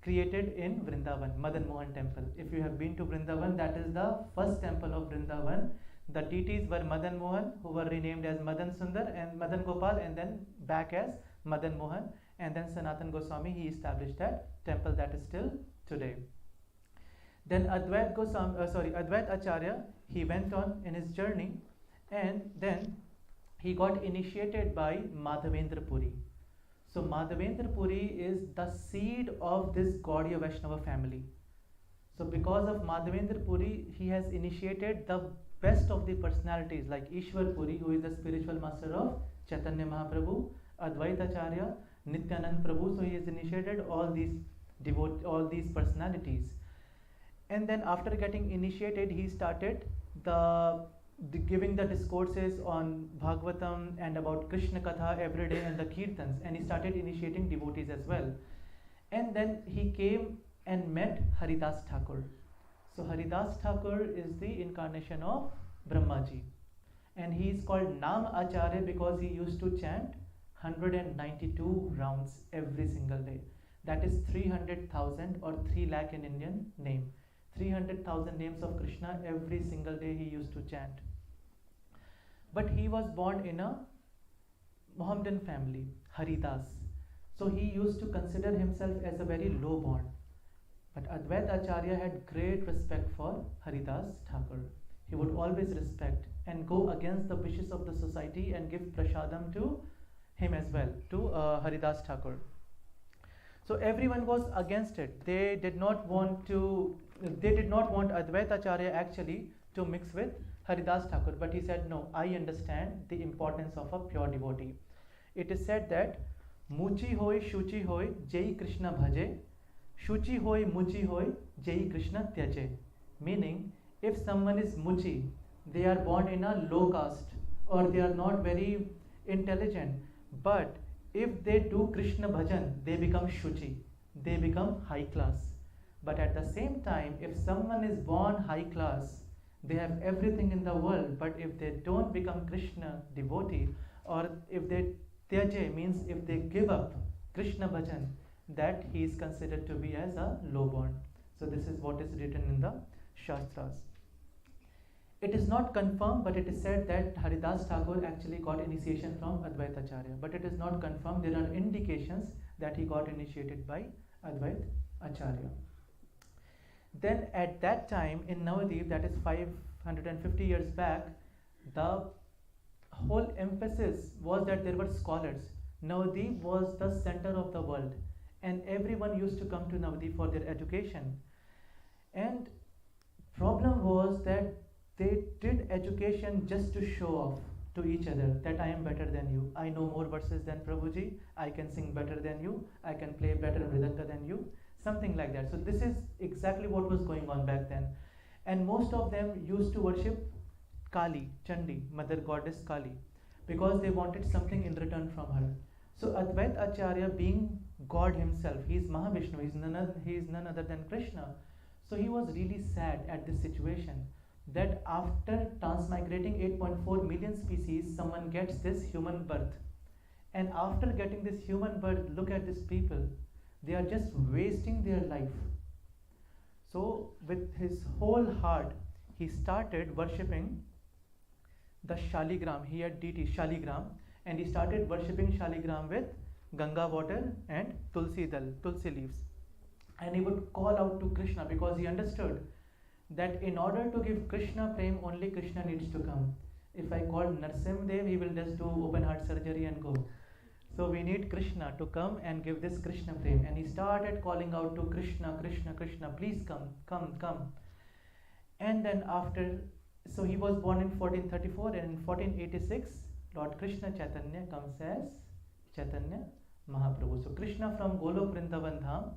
created in Vrindavan, Madan Mohan temple. If you have been to Vrindavan, that is the first temple of Vrindavan. The deities were Madan Mohan, who were renamed as Madan Sundar and Madan Gopal, and then back as Madan Mohan. And then Sanatan Goswami, he established that temple that is still today. Then Advaita Acharya, he went on in his journey, and then he got initiated by Madhavendra Puri. So Madhavendra Puri is the seed of this Gaudiya Vaishnava family. So because of Madhavendra Puri, he has initiated the best of the personalities like Ishwar Puri, who is the spiritual master of Chaitanya Mahaprabhu, Advaita Acharya, Nityanand Prabhu. So he has initiated all these personalities. And then after getting initiated, he started giving the discourses on Bhagavatam and about Krishna Katha every day and the Kirtans, and he started initiating devotees as well. And then he came and met Haridas Thakur. So Haridas Thakur is the incarnation of Brahmaji, and he is called Nam Acharya because he used to chant 192 rounds every single day. That is 300,000 or 3 lakh in Indian name. 300,000 names of Krishna every single day he used to chant. But he was born in a Mohammedan family, Haridas. So he used to consider himself as a very low born. But Advaita Acharya had great respect for Haridas Thakur. He would always respect and go against the wishes of the society and give prasadam to him as well, to Haridas Thakur. So everyone was against it. They did not want Advaita Acharya actually to mix with Haridas Thakur, but he said, no, I understand the importance of a pure devotee. It is said that Muchi hoy, Shuchi hoy, Jai Krishna bhaje, Shuchi hoy, Muchi hoy, Jai Krishna tyaje. Meaning, if someone is Muchi, they are born in a low caste or they are not very intelligent, but if they do Krishna bhajan, they become Shuchi, they become high class. But at the same time, if someone is born high class, they have everything in the world, but if they don't become Krishna devotee, or if they tyaje, means if they give up Krishna bhajan, that he is considered to be as a lowborn. So this is what is written in the Shastras. It is not confirmed, but it is said that Haridas Thakur actually got initiation from Advaita Acharya. But it is not confirmed. There are indications that he got initiated by Advaita Acharya. Then at that time in Navadvip, that is 550 years back, the whole emphasis was that there were scholars. Navadvip was the center of the world, and everyone used to come to Navadvip for their education. And problem was that they did education just to show off to each other that I am better than you. I know more verses than Prabhuji. I can sing better than you. I can play better mridanga than you. Something like that. So this is exactly what was going on back then. And most of them used to worship Kali, Chandi, Mother Goddess Kali, because they wanted something in return from her. So Advaita Acharya, being God himself, he is Mahavishnu, he is none other than Krishna. So he was really sad at this situation, that after transmigrating 8.4 million species, someone gets this human birth. And after getting this human birth, look at these people. They are just wasting their life. So with his whole heart, he started worshipping the Shaligram. He had deity Shaligram, and he started worshipping Shaligram with Ganga water and Tulsi dal, Tulsi leaves. And he would call out to Krishna, because he understood that in order to give Krishna prem, only Krishna needs to come. If I call Narsim Dev, he will just do open heart surgery and go. So we need Krishna to come and give this Krishna prem. And he started calling out to Krishna, Krishna, Krishna, please come, come, come. And then after, so he was born in 1434, and in 1486, Lord Krishna Chaitanya comes as Chaitanya Mahaprabhu. So Krishna from Golok Vrindavan Dham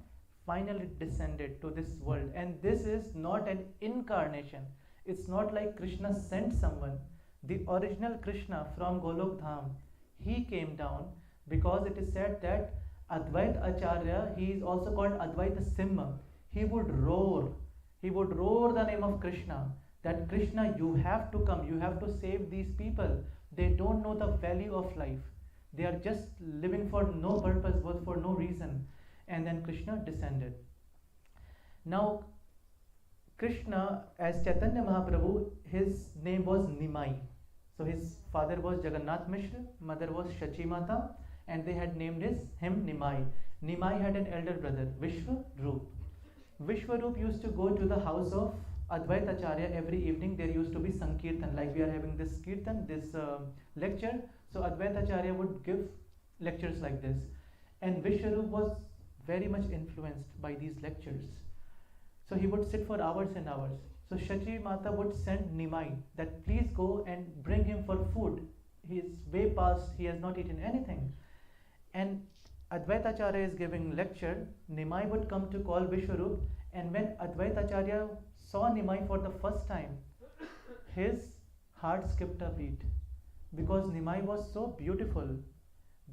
finally descended to this world. And this is not an incarnation. It's not like Krishna sent someone. The original Krishna from Golok Dham, he came down, because it is said that Advaita Acharya, he is also called Advaita Simha. He would roar the name of Krishna, that Krishna, you have to come, you have to save these people. They don't know the value of life. They are just living for no purpose, but for no reason. And then Krishna descended. Now, Krishna, as Chaitanya Mahaprabhu, his name was Nimai. So his father was Jagannath Mishra, mother was Shachi Mata, and they had named him Nimai. Nimai had an elder brother, Vishwarup. Vishwarup used to go to the house of Advaita Acharya every evening. There used to be Sankirtan, like we are having this Kirtan, this lecture. So Advaita Acharya would give lectures like this. And Vishwarup was very much influenced by these lectures. So he would sit for hours and hours. So Shachi Mata would send Nimai that please go and bring him for food. He is way past, he has not eaten anything. And Advaita Acharya is giving lecture. Nimai would come to call Vishwarup, and when Advaita Acharya saw Nimai for the first time, his heart skipped a beat, because Nimai was so beautiful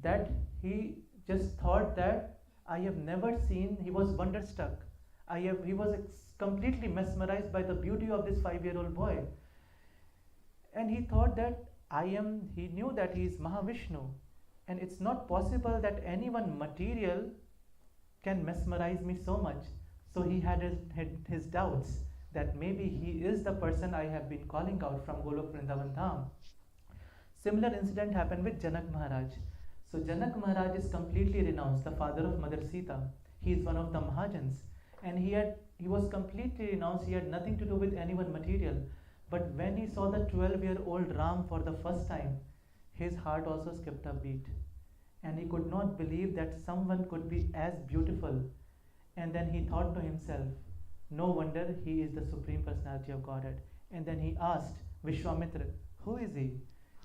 that he just thought that I have never seen, he was wonderstruck. He was completely mesmerized by the beauty of this 5-year-old boy. And he thought that he knew that he is Mahavishnu. And it's not possible that anyone material can mesmerize me so much. So he had his doubts that maybe he is the person I have been calling out from Golok Vrindavan Dham. Similar incident happened with Janak Maharaj. So Janak Maharaj is completely renounced, the father of Mother Sita. He is one of the Mahajans. And he was completely renounced, he had nothing to do with anyone material. But when he saw the 12-year-old Ram for the first time, his heart also skipped a beat. And he could not believe that someone could be as beautiful. And then he thought to himself, no wonder he is the Supreme Personality of Godhead. And then he asked Vishwamitra, who is he?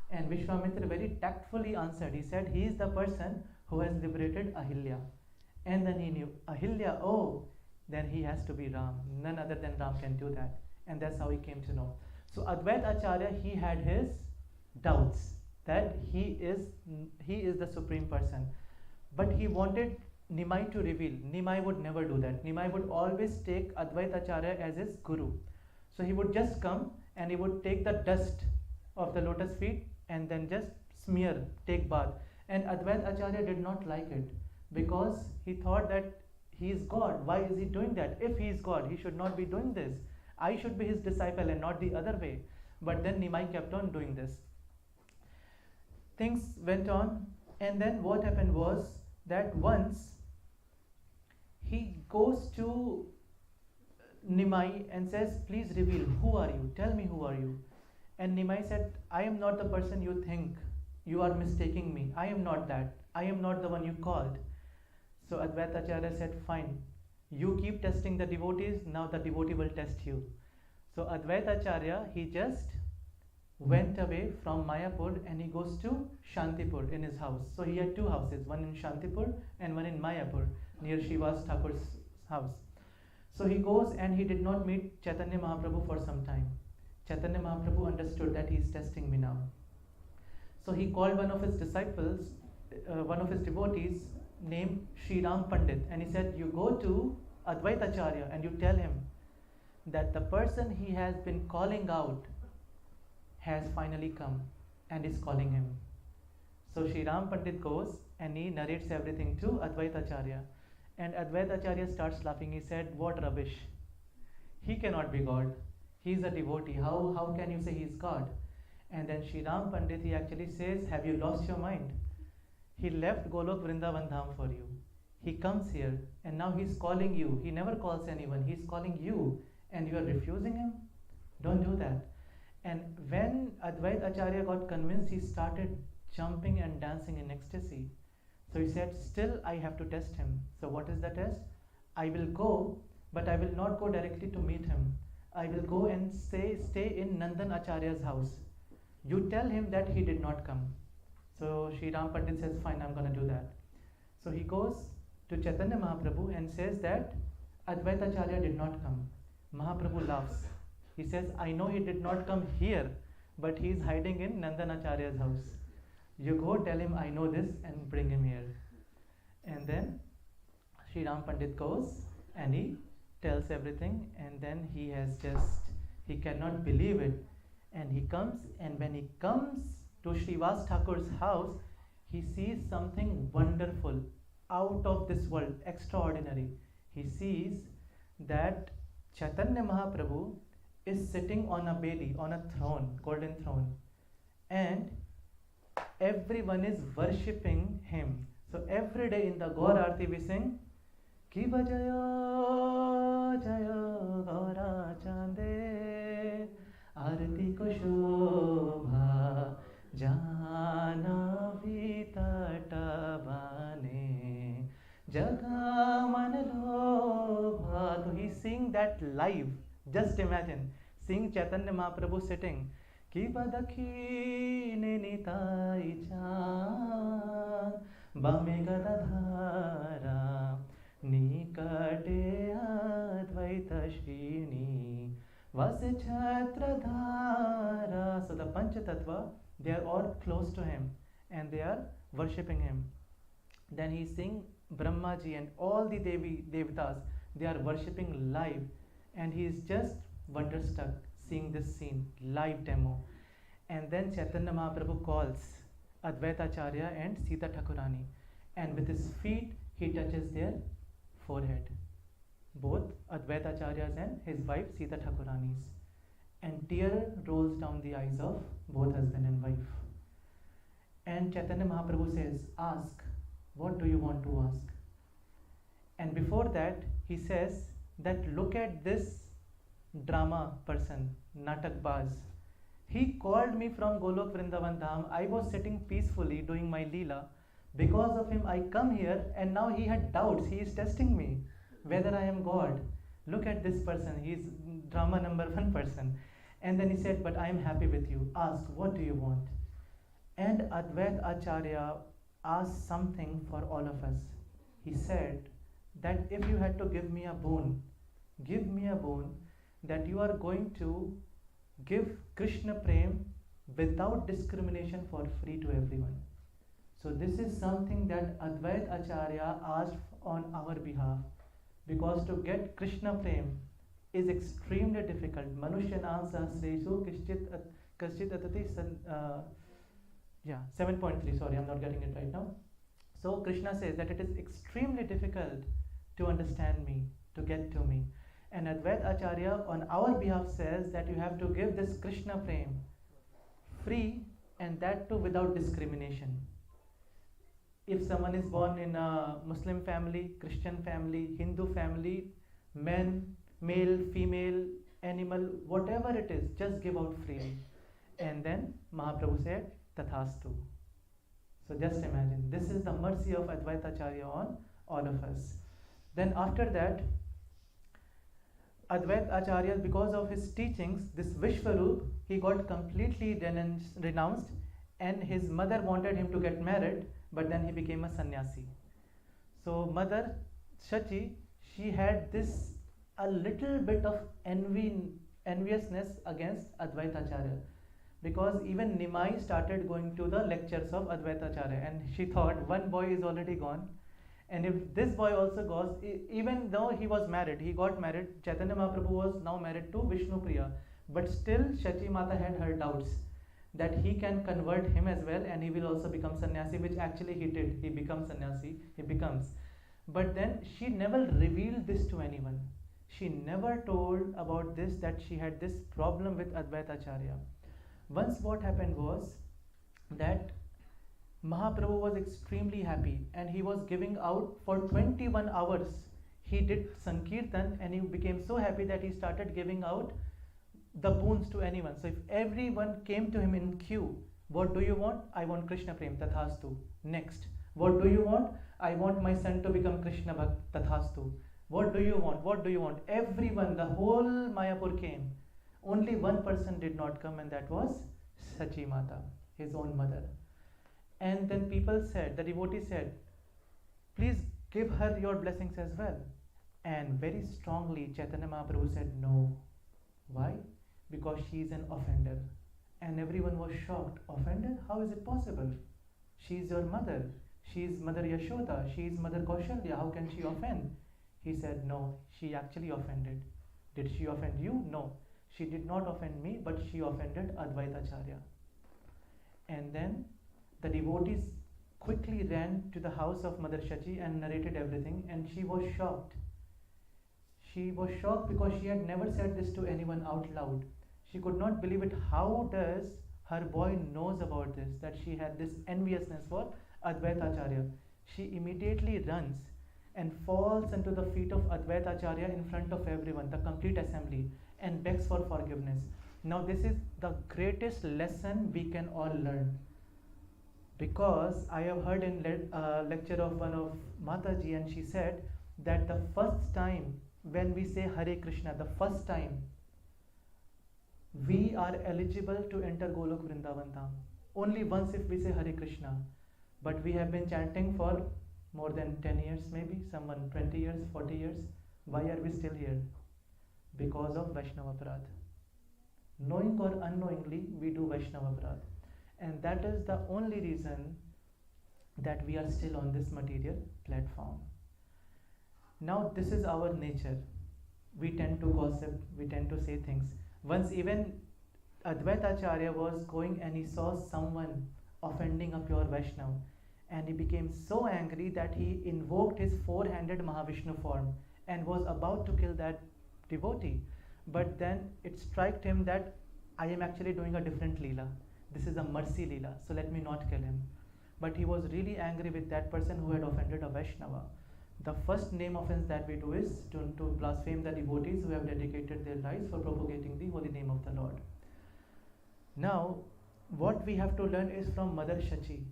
And Vishwamitra very tactfully answered. He said, he is the person who has liberated Ahilya. And then he knew, Ahilya, oh, then he has to be Ram. None other than Ram can do that. And that's how he came to know. So Advaita Acharya, he had his doubts that he is the Supreme Person. But he wanted Nimai to reveal. Nimai would never do that. Nimai would always take Advaita Acharya as his guru. So he would just come and he would take the dust of the lotus feet and then just smear, take bath. And Advaita Acharya did not like it. because he thought that he is God. Why is he doing that? If he is God, he should not be doing this. I should be his disciple and not the other way. But then Nimai kept on doing this. Things went on, and then what happened was that once he goes to Nimai and says, please reveal, who are you? Tell me, who are you? And Nimai said, I am not the person you think. You are mistaking me. I am not that. I am not the one you called. So Advaita Acharya said, fine. You keep testing the devotees, now the devotee will test you. So Advaita Acharya, he just went away from Mayapur and he goes to Shantipur in his house. So he had two houses, one in Shantipur and one in Mayapur, near Srivas Thakur's house. So he goes and he did not meet Chaitanya Mahaprabhu for some time. Chaitanya Mahaprabhu understood that he is testing me now. So he called one of his disciples, one of his devotees named Sri Ram Pandit, and he said, you go to Advaita Acharya and you tell him that the person he has been calling out has finally come and is calling him. So Sri Ram Pandit goes and he narrates everything to Advaita Acharya, and Advaita Acharya starts laughing. He said, what rubbish, he cannot be God, he is a devotee, how can you say he is God? And then Sri Ram Pandit, he actually says, have you lost your mind? He left Golok Vrindavan Dham for you. He comes here and now he's calling you. He never calls anyone, he's calling you, and you are refusing him? Don't do that. And when Advaita Acharya got convinced, he started jumping and dancing in ecstasy. So he said, still I have to test him. So what is the test? I will go, but I will not go directly to meet him. I will go and stay in Nandan Acharya's house. You tell him that he did not come. So Sri Ram Pandit says, fine, I'm going to do that. So he goes to Chaitanya Mahaprabhu and says that Advaita Acharya did not come. Mahaprabhu laughs. He says, I know he did not come here, but he is hiding in Nandan Acharya's house. You go tell him I know this and bring him here. And then Sri Ram Pandit goes and he tells everything, and then he cannot believe it. And he comes, and when he comes to Srivas Thakur's house, he sees something wonderful, out of this world, extraordinary. He sees that Chaitanya Mahaprabhu is sitting on a bedi, on a throne, golden throne, and everyone is worshipping him. So every day in the Gaura Aarti we sing, Ki Bajaya Jaya Gaura Chande Aarti ko shobha Janavi Tatavane Jaga Manalobha. So he's singing that live. Just imagine, seeing Chaitanya Mahaprabhu sitting, Ki Badakhi Nitai Chan Bame Gadadhara Nikate Advaita Shrini Vase Chhatradhara. So the Panchatattva, they are all close to him and they are worshipping him. Then he sing Brahmaji and all the Devatas, they are worshipping live, and he is just wonderstruck seeing this scene, live demo. And then Chaitanya Mahaprabhu calls Advaita Acharya and Sita Thakurani, and with his feet he touches their forehead, both Advaita Acharya's and his wife Sita Thakurani's, and tear rolls down the eyes of both husband and wife. And Chaitanya Mahaprabhu says, ask, what do you want to ask? And before that he says that look at this drama person, Natak Baz. He called me from Golok Vrindavan Dham. I was sitting peacefully doing my Leela. Because of him I come here, and now he had doubts. He is testing me whether I am God. Look at this person. He is drama number one person. And then he said, but I am happy with you. Ask, what do you want? And Advaita Acharya asked something for all of us. He said that if you had to give me a boon that you are going to give Krishna Prem without discrimination for free to everyone. So this is something that Advaita Acharya asked on our behalf, because to get Krishna Prem is extremely difficult. Manushyanam sahasresu kashchit atati 7.3, sorry, I'm not getting it right now. So Krishna says that it is extremely difficult to understand me, to get to me. And Advaita Acharya on our behalf says that you have to give this Krishna Prem free, and that too without discrimination. If someone is born in a Muslim family, Christian family, Hindu family, men, male, female, animal, whatever it is, just give out freely. And then Mahaprabhu said, Tathastu. So just imagine, this is the mercy of Advaita Acharya on all of us. Then after that, Advaita Acharya, because of his teachings, this Vishwarup, he got completely renounced, and his mother wanted him to get married, but then he became a sannyasi. So Mother Shachi, she had this a little bit of enviousness against Advaita Acharya, because even Nimai started going to the lectures of Advaita Acharya, and she thought, one boy is already gone, and if this boy also goes, even though he was married, he got married, Chaitanya Mahaprabhu was now married to Vishnu Priya, but still Shachi Mata had her doubts that he can convert him as well and he will also become sannyasi, which actually he did. He becomes sannyasi, he becomes. But then she never revealed this to anyone. She never told about this, that she had this problem with Advaita Acharya. Once what happened was that Mahaprabhu was extremely happy and he was giving out for 21 hours. He did Sankirtan and he became so happy that he started giving out the boons to anyone. So if everyone came to him in queue, what do you want? I want Krishna Prem, Tathastu. Next. What do you want? I want my son to become Krishna Bhakt, Tathastu. What do you want? What do you want? Everyone, the whole Mayapur came. Only one person did not come, and that was Sachi Mata, his own mother. And then people said, the devotee said, please give her your blessings as well. And very strongly Chaitanya Mahaprabhu said no. Why? Because she is an offender. And everyone was shocked. Offender? How is it possible? She is your mother. She is Mother Yashoda. She is Mother Kaushalya. How can she offend? He said, no, she actually offended. Did she offend you? No. She did not offend me, but she offended Advaita Acharya. And then the devotees quickly ran to the house of Mother Shachi and narrated everything, and she was shocked. She was shocked because she had never said this to anyone out loud. She could not believe it. How does her boy knows about this, that she had this enviousness for Advaita Acharya? She immediately runs and falls into the feet of Advaita Acharya in front of everyone, the complete assembly, and begs for forgiveness. Now this is the greatest lesson we can all learn. Because I have heard in lecture of one of Mataji, and she said that the first time when we say Hare Krishna, the first time we are eligible to enter Golok Vrindavan Dham. Only once if we say Hare Krishna. But we have been chanting for more than 10 years, maybe, someone 20 years, 40 years. Why are we still here? Because of Vaishnava Aparadh. Knowing or unknowingly, we do Vaishnava Aparadh. And that is the only reason that we are still on this material platform. Now this is our nature. We tend to gossip, we tend to say things. Once even Advaita Acharya was going and he saw someone offending a pure Vaishnava, and he became so angry that he invoked his four-handed Mahavishnu form and was about to kill that devotee. But then it struck him that I am actually doing a different Leela. This is a mercy Leela, so let me not kill him. But he was really angry with that person who had offended a Vaishnava. The first name offense that we do is to blaspheme the devotees who have dedicated their lives for propagating the holy name of the Lord. Now, what we have to learn is from Mother Shachi.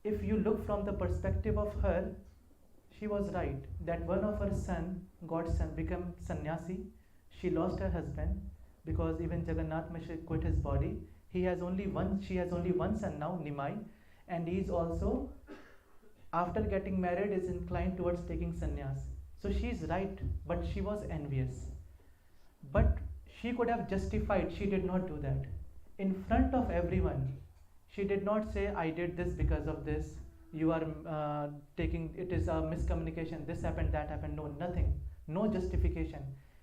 If you look from the perspective of her, she was right that one of her son, God's son, became sannyasi. She lost her husband because even Jagannath Mishra quit his body. She has only one son now, Nimai, and he is also, after getting married, is inclined towards taking sannyas. So she is right, but she was envious. But she could have justified, she did not do that. In front of everyone, she did not say, I did this because of this, you are it is a miscommunication, this happened, that happened. No, nothing, no justification.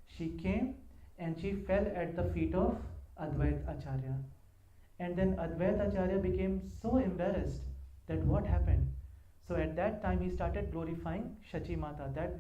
She came and she fell at the feet of Advaita Acharya. And then Advaita Acharya became so embarrassed that what happened? So at that time he started glorifying Shachi Mata, that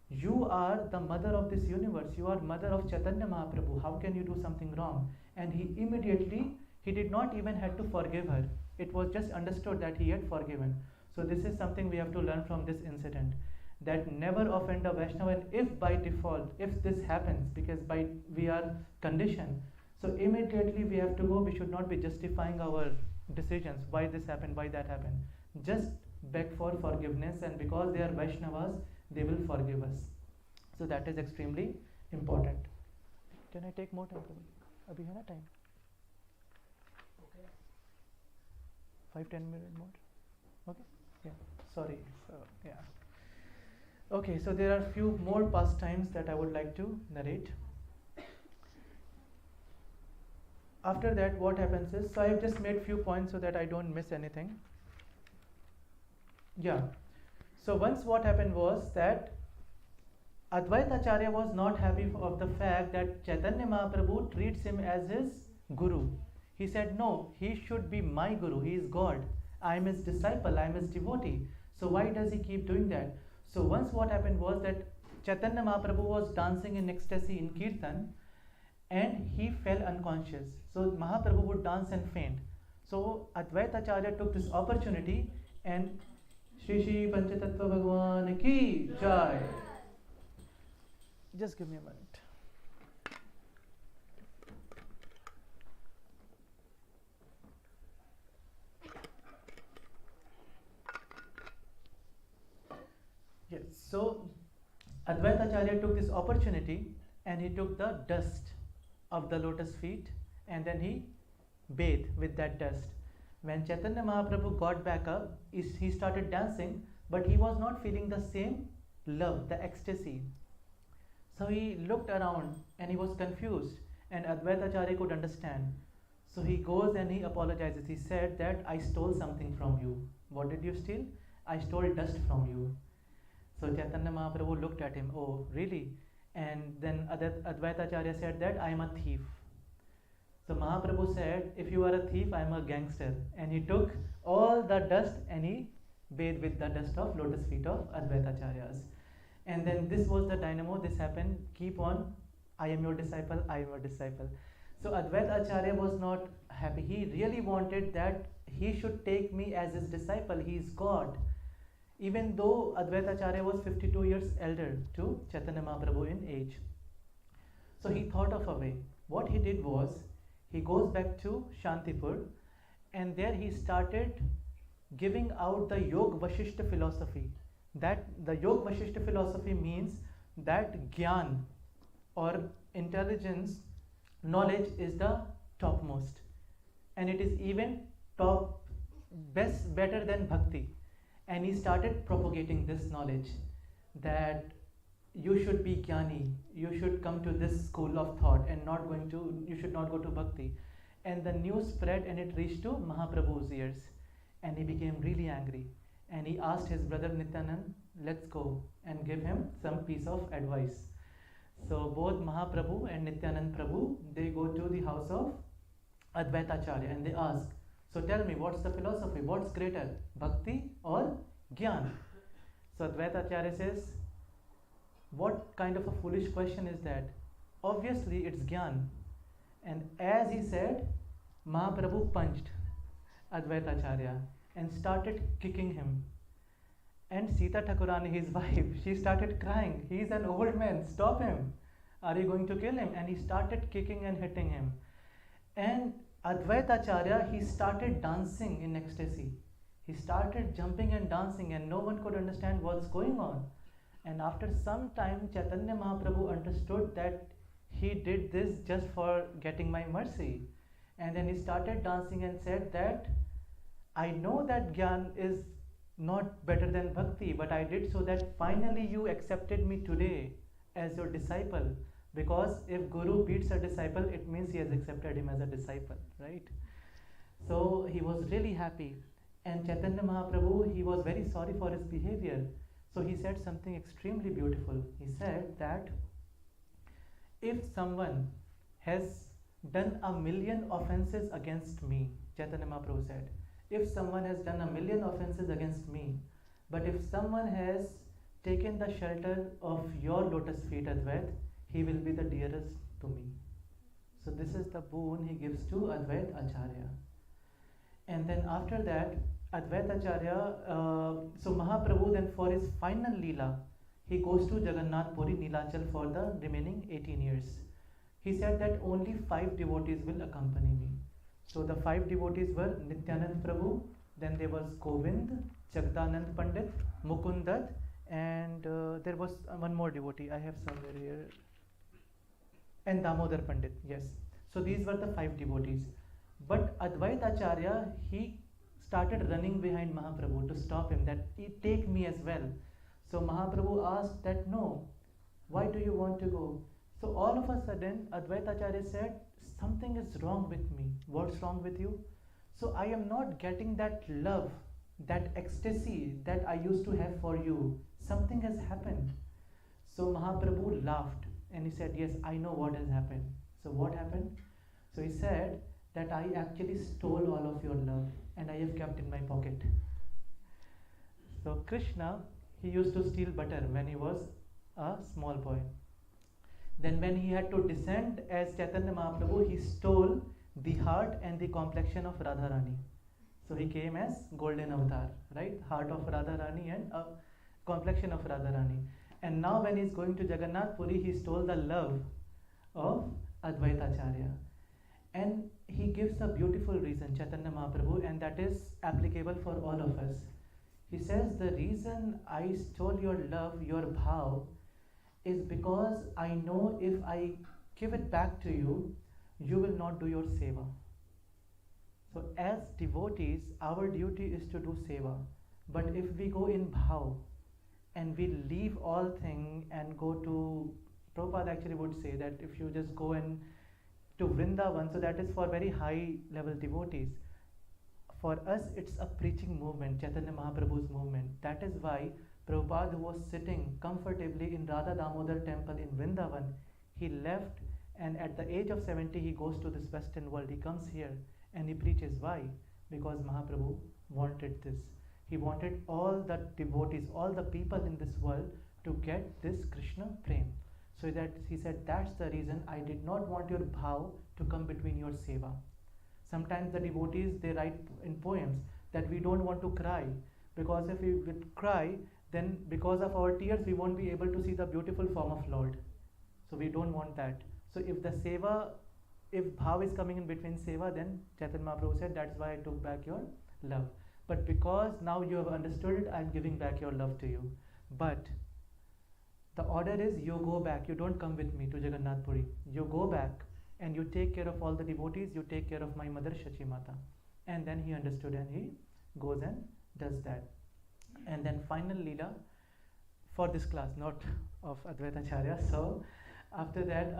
you are the mother of this universe, you are mother of Chaitanya Mahaprabhu, how can you do something wrong? And he immediately, he did not even had to forgive her. It was just understood that he had forgiven. So this is something we have to learn from this incident, that never offend a Vaishnava, and if by default, if this happens, because by we are conditioned, so immediately we have to go, we should not be justifying our decisions, why this happened, why that happened. Just beg for forgiveness, and because they are Vaishnavas, they will forgive us. So that is extremely important. Can I take more time? Abhi hai na time? Okay. 5-10 minutes more? Okay? Yeah. Sorry. So, yeah. Okay, so there are few more pastimes that I would like to narrate. After that, what happens is, so I have just made few points so that I don't miss anything. Yeah. So once what happened was that Advaita Acharya was not happy of the fact that Chaitanya Mahaprabhu treats him as his guru. He said, no, he should be my guru, he is God. I am his disciple, I am his devotee. So why does he keep doing that? So once what happened was that Chaitanya Mahaprabhu was dancing in ecstasy in Kirtan, and he fell unconscious. So Mahaprabhu would dance and faint. So Advaita Acharya took this opportunity and Shri Shri Panchatattva Bhagwan Ki Jai. Just give me a minute. Yes, so Advaita Acharya took this opportunity and he took the dust of the lotus feet and then he bathed with that dust. When Chaitanya Mahaprabhu got back up, he started dancing, but he was not feeling the same love, the ecstasy. So he looked around and he was confused, and Advaita Acharya could understand. So he goes and he apologizes. He said that I stole something from you. What did you steal? I stole dust from you. So Chaitanya Mahaprabhu looked at him, oh really? And then Advaita Acharya said that I am a thief. So Mahaprabhu said, if you are a thief, I am a gangster. And he took all the dust and he bathed with the dust of lotus feet of Advaita Acharyas. And then this was the dynamo, this happened, keep on, I am your disciple, I am your disciple. So Advaita Acharya was not happy. He really wanted that he should take me as his disciple, he is God. Even though Advaita Acharya was 52 years elder to Chaitanya Mahaprabhu in age. So he thought of a way. What he did was, he goes back to Shantipur and there he started giving out the Yoga Vashishta philosophy. That the Yoga Vashishta philosophy means that Gyan or intelligence, knowledge is the topmost, and it is even better than Bhakti. And he started propagating this knowledge that you should be Jnani, you should come to this school of thought and you should not go to Bhakti. And the news spread and it reached to Mahaprabhu's ears, and he became really angry and he asked his brother Nityanand, let's go and give him some piece of advice. So both Mahaprabhu and Nityanand Prabhu, they go to the house of Advaita Acharya and they ask, so tell me, what's the philosophy, what's greater, Bhakti or Gyan? So Advaita Acharya says, what kind of a foolish question is that? Obviously it's Gyan. And as he said, Mahaprabhu punched Advaita Acharya and started kicking him. And Sita Thakurani, his wife, she started crying. He is an old man, stop him. Are you going to kill him? And he started kicking and hitting him. And Advaita Acharya, he started dancing in ecstasy. He started jumping and dancing and no one could understand what's going on. And after some time, Chaitanya Mahaprabhu understood that he did this just for getting my mercy. And then he started dancing and said that, I know that Gyan is not better than Bhakti, but I did so that finally you accepted me today as your disciple. Because if Guru beats a disciple, it means he has accepted him as a disciple, right? So he was really happy. And Chaitanya Mahaprabhu, he was very sorry for his behavior. So he said something extremely beautiful. He said that if someone has done 1,000,000 offenses against me, Chaitanya Mahaprabhu said, if someone has done 1,000,000 offenses against me, But if someone has taken the shelter of your lotus feet, Advait, he will be the dearest to me. So this is the boon he gives to Advaita Acharya. And then after that, Advaita Acharya, so Mahaprabhu then for his final Leela, he goes to Jagannath Puri, Nilachal for the remaining 18 years. He said that only 5 devotees will accompany me. So the 5 devotees were Nityanand Prabhu, then there was Govind, Jagdanand Pandit, Mukundat, and there was one more devotee I have somewhere here, and Damodar Pandit, yes. So these were the 5 devotees. But Advaita Acharya, he started running behind Mahaprabhu to stop him, that he take me as well. So Mahaprabhu asked that, no, why do you want to go? So all of a sudden, Advaita Acharya said, something is wrong with me. What's wrong with you? So I am not getting that love, that ecstasy that I used to have for you. Something has happened. So Mahaprabhu laughed and he said, yes, I know what has happened. So what happened? So he said that I actually stole all of your love and I have kept in my pocket. So Krishna, he used to steal butter when he was a small boy. Then when he had to descend as Chaitanya Mahaprabhu, he stole the heart and the complexion of Radharani. So he came as golden avatar, right? Heart of Radharani and complexion of Radharani. And now when he is going to Jagannath Puri, he stole the love of Advaita Acharya. And he gives a beautiful reason, Chaitanya Mahaprabhu, and that is applicable for all of us. He says, the reason I stole your love, your bhav, is because I know if I give it back to you, you will not do your seva. So as devotees, our duty is to do seva. But if we go in bhav and we leave all things and go to, Prabhupada actually would say that if you just go and to Vrindavan, so that is for very high level devotees. For us, it's a preaching movement, Chaitanya Mahaprabhu's movement. That is why Prabhupada, who was sitting comfortably in Radha Damodar temple in Vrindavan, he left, and at the age of 70 he goes to this western world. He comes here and he preaches. Why? Because Mahaprabhu wanted this. He wanted all the devotees, all the people in this world to get this Krishna prem. So that he said, that's the reason I did not want your bhav to come between your seva. Sometimes the devotees, they write in poems that we don't want to cry, because if we would cry, then because of our tears we won't be able to see the beautiful form of Lord. So we don't want that. So if the seva, if bhav is coming in between seva, then Chaitanya Mahaprabhu said, that's why I took back your love. But because now you have understood it, I am giving back your love to you. But the order is, you go back, you don't come with me to Jagannath Puri. You go back and you take care of all the devotees, you take care of my mother Shachi Mata. And then he understood and he goes and does that. And then final Leela for this class, not of Advaita Acharya. So after that,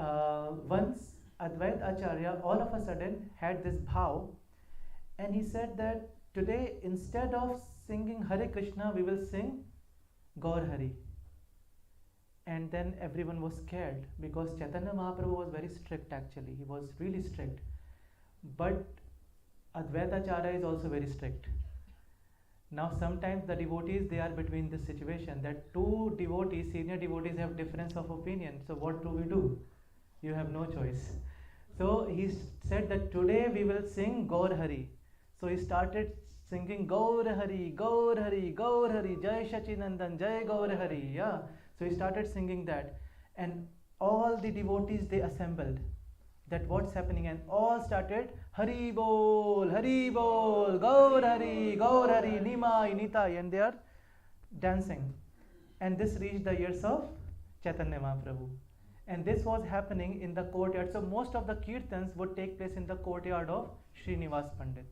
once Advaita Acharya all of a sudden had this bhav, and he said that today instead of singing Hare Krishna, we will sing Gaur Hari. And then everyone was scared, because Chaitanya Mahaprabhu was very strict actually. He was really strict. But Advaita Acharya is also very strict. Now sometimes the devotees, they are between this situation that 2 devotees, senior devotees, have difference of opinion. So what do? You have no choice. So he said that today we will sing Gaur Hari. So he started singing Gaur Hari, Gaur Hari, Gaur Hari, Jai Shachinandan, Jai Gaur Hari. Yeah. So he started singing that, and all the devotees, they assembled, that what's happening, and all started Hari Bol, Gaur Hari, Nimai, Nitai, and they are dancing. And this reached the ears of Chaitanya Mahaprabhu. And this was happening in the courtyard. So most of the kirtans would take place in the courtyard of Srivas Pandit.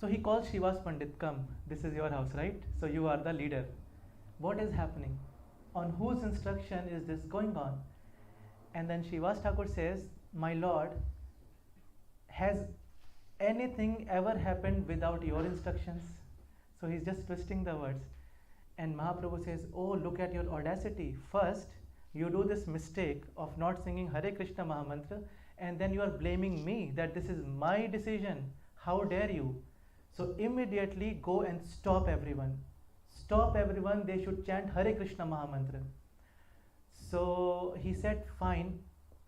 So he calls Srivas Pandit, come, this is your house, right? So you are the leader. What is happening? On whose instruction is this going on? And then Srivas Thakur says, my lord, has anything ever happened without your instructions? So he's just twisting the words. And Mahaprabhu says, oh, look at your audacity. First, you do this mistake of not singing Hare Krishna Mahamantra, and then you are blaming me that this is my decision. How dare you? So immediately go and stop everyone. Stop everyone, they should chant Hare Krishna Mahamantra. So he said, fine,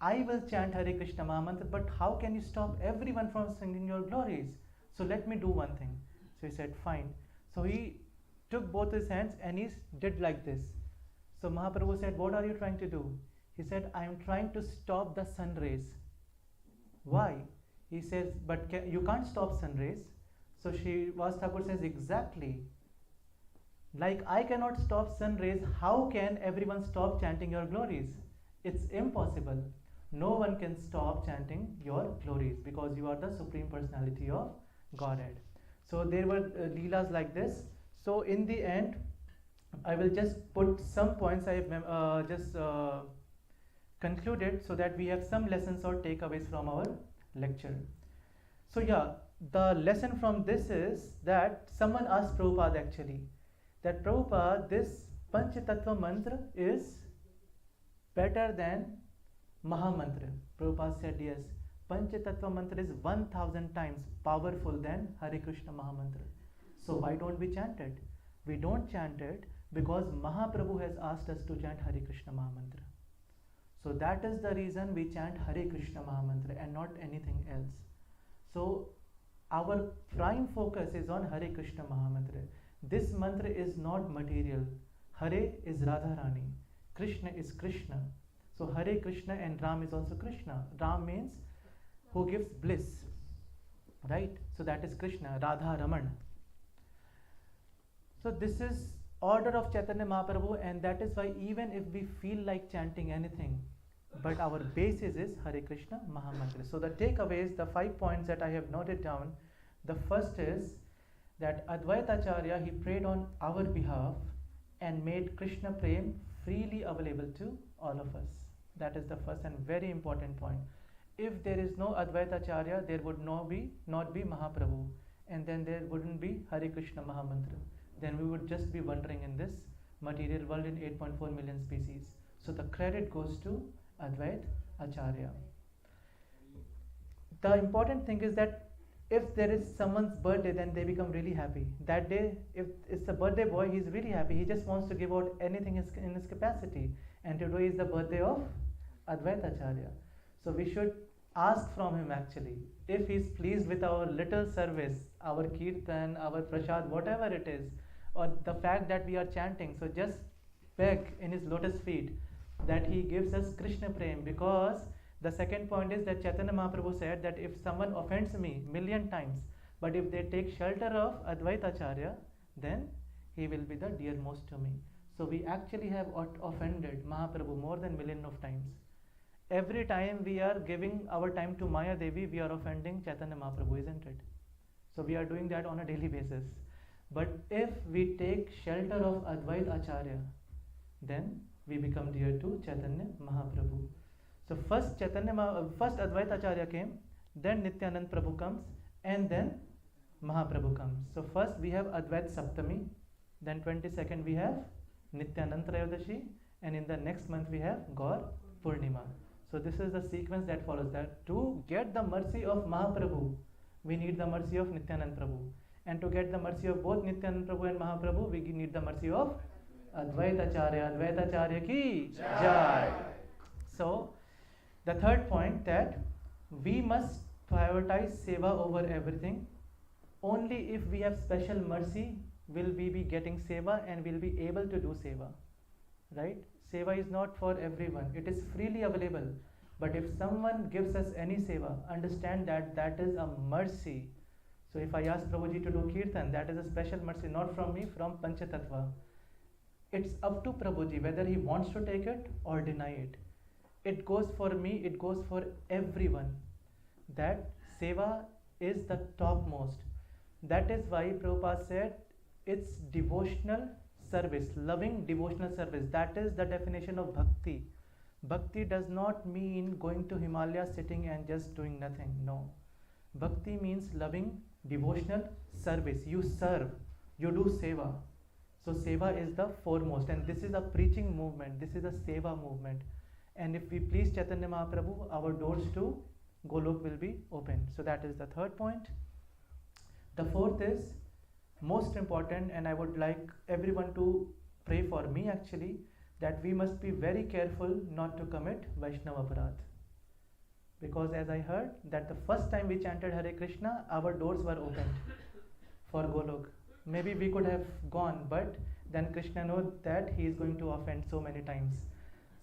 I will chant Hare Krishna Mahamantra, but how can you stop everyone from singing your glories? So let me do one thing. So he said, fine. So he took both his hands and he did like this. So Mahaprabhu said, what are you trying to do? He said, I am trying to stop the sun rays. Why? He says, but you can't stop sun rays. So Srivas Thakur says, exactly. Like I cannot stop sun rays, how can everyone stop chanting your glories? It's impossible. No one can stop chanting your glories because you are the Supreme Personality of Godhead. So there were leelas like this. So in the end, I will just put some points I have just concluded so that we have some lessons or takeaways from our lecture. So yeah, the lesson from this is that someone asked Prabhupada actually, that Prabhupada, this Panchatattva mantra is better than Mahamantra. Prabhupada said yes, Panchatattva mantra is 1000 times powerful than Hare Krishna Mahamantra. So why don't we chant it? We don't chant it because Mahaprabhu has asked us to chant Hare Krishna Mahamantra. So that is the reason we chant Hare Krishna Mahamantra and not anything else. So our prime focus is on Hare Krishna Mahamantra. This mantra is not material. Hare is Radharani. Krishna is Krishna. So Hare Krishna and Ram is also Krishna. Ram means who gives bliss. Right? So that is Krishna, Radha Raman. So this is order of Chaitanya Mahaprabhu, and that is why even if we feel like chanting anything, but our basis is Hare Krishna Mahamantra. So the takeaways, the 5 points that I have noted down, the first is that Advaita Acharya, he prayed on our behalf and made Krishna Prem freely available to all of us. That is the first and very important point. If there is no Advaita Acharya, there would not be Mahaprabhu, and then there wouldn't be Hare Krishna Mahamantra. Then we would just be wandering in this material world in 8.4 million species. So the credit goes to Advaita Acharya. The important thing is that if there is someone's birthday, then they become really happy. That day, if it's a birthday boy, he's really happy. He just wants to give out anything in his capacity. And today is the birthday of Advaita Acharya. So we should ask from him actually, if he's pleased with our little service, our Kirtan, our Prasad, whatever it is, or the fact that we are chanting, so just beg in his lotus feet that he gives us Krishna Prem, because the second point is that Chaitanya Mahaprabhu said that if someone offends me 1,000,000 times, but if they take shelter of Advaita Acharya, then he will be the dearmost to me. So we actually have offended Mahaprabhu more than 1,000,000 of times. Every time we are giving our time to Maya Devi, we are offending Chaitanya Mahaprabhu, isn't it? So we are doing that on a daily basis. But if we take shelter of Advaita Acharya, then we become dear to Chaitanya Mahaprabhu. So first Advaita Acharya came, then Nityanand Prabhu comes, and then Mahaprabhu comes. So first we have Advaita Saptami, then 22nd we have Nityanand Trayodasi, and in the next month we have Gaur Purnima. So this is the sequence that follows. That to get the mercy of Mahaprabhu, we need the mercy of Nityanand Prabhu. And to get the mercy of both Nityanand Prabhu and Mahaprabhu, we need the mercy of Advaita Acharya. Advaita Acharya ki Jai. So the third point, that we must prioritize seva over everything. Only if we have special mercy will we be getting seva and will be able to do seva. Right? Seva is not for everyone. It is freely available. But if someone gives us any seva, understand that that is a mercy. So if I ask Prabhuji to do Kirtan, that is a special mercy, not from me, from Panchatattva. It's up to Prabhuji whether he wants to take it or deny it. It goes for me, it goes for everyone. That seva is the topmost. That is why Prabhupada said it's devotional service, loving devotional service. That is the definition of bhakti. Bhakti does not mean going to Himalaya, sitting and just doing nothing. No. Bhakti means loving devotional service. You serve, you do seva. So seva is the foremost, and this is a preaching movement. This is a seva movement. And if we please Chaitanya Mahaprabhu, our doors to Golok will be open. So that is the third point. The fourth is most important, and I would like everyone to pray for me actually, that we must be very careful not to commit Vaishnava Aparadh. Because as I heard, that the first time we chanted Hare Krishna, our doors were opened for Golok. Maybe we could have gone, but then Krishna knows that he is going to offend so many times.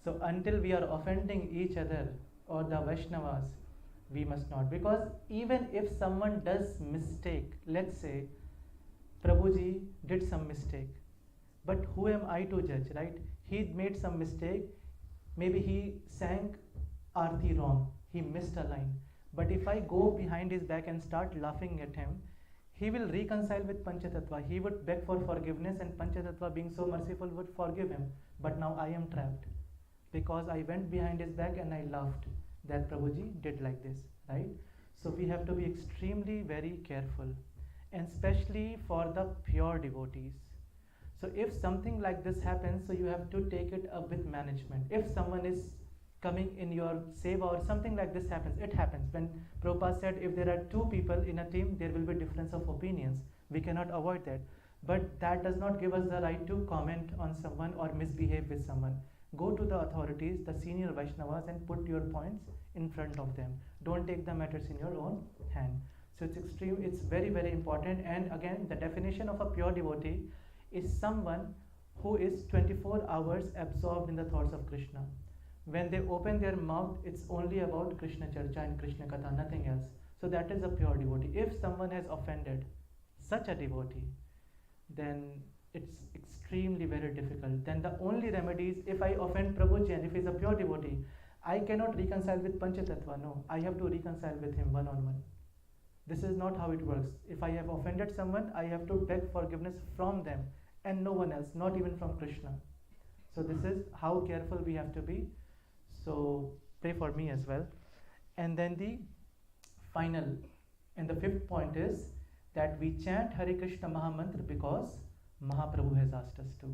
So until we are offending each other or the Vaishnavas, we must not. Because even if someone does mistake, let's say Prabhuji did some mistake, but who am I to judge, right? He made some mistake, maybe he sang Aarti wrong, he missed a line. But if I go behind his back and start laughing at him, he will reconcile with Panchatattva. He would beg for forgiveness, and Panchatattva, being so merciful, would forgive him. But now I am trapped because I went behind his back and I laughed that Prabhuji did like this, right? So we have to be extremely very careful, and especially for the pure devotees. So if something like this happens, so you have to take it up with management. If someone is coming in your seva or something like this happens, it happens. When Prabhupada said if there are two people in a team, there will be difference of opinions. We cannot avoid that. But that does not give us the right to comment on someone or misbehave with someone. Go to the authorities, the senior Vaishnavas, and put your points in front of them. Don't take the matters in your own hand. So it's very, very important. And again, the definition of a pure devotee is someone who is 24 hours absorbed in the thoughts of Krishna. When they open their mouth, it's only about Krishna Charcha and Krishna Katha, nothing else. So that is a pure devotee. If someone has offended such a devotee, then it's extremely very difficult. Then the only remedy is, if I offend Prabhuji and if he's a pure devotee, I cannot reconcile with Panchatattva. No, I have to reconcile with him one-on-one. This is not how it works. If I have offended someone, I have to beg forgiveness from them and no one else, not even from Krishna. So this is how careful we have to be. So pray for me as well. And then the final and the fifth point is that we chant Hare Krishna Mahamantra because Mahaprabhu has asked us to.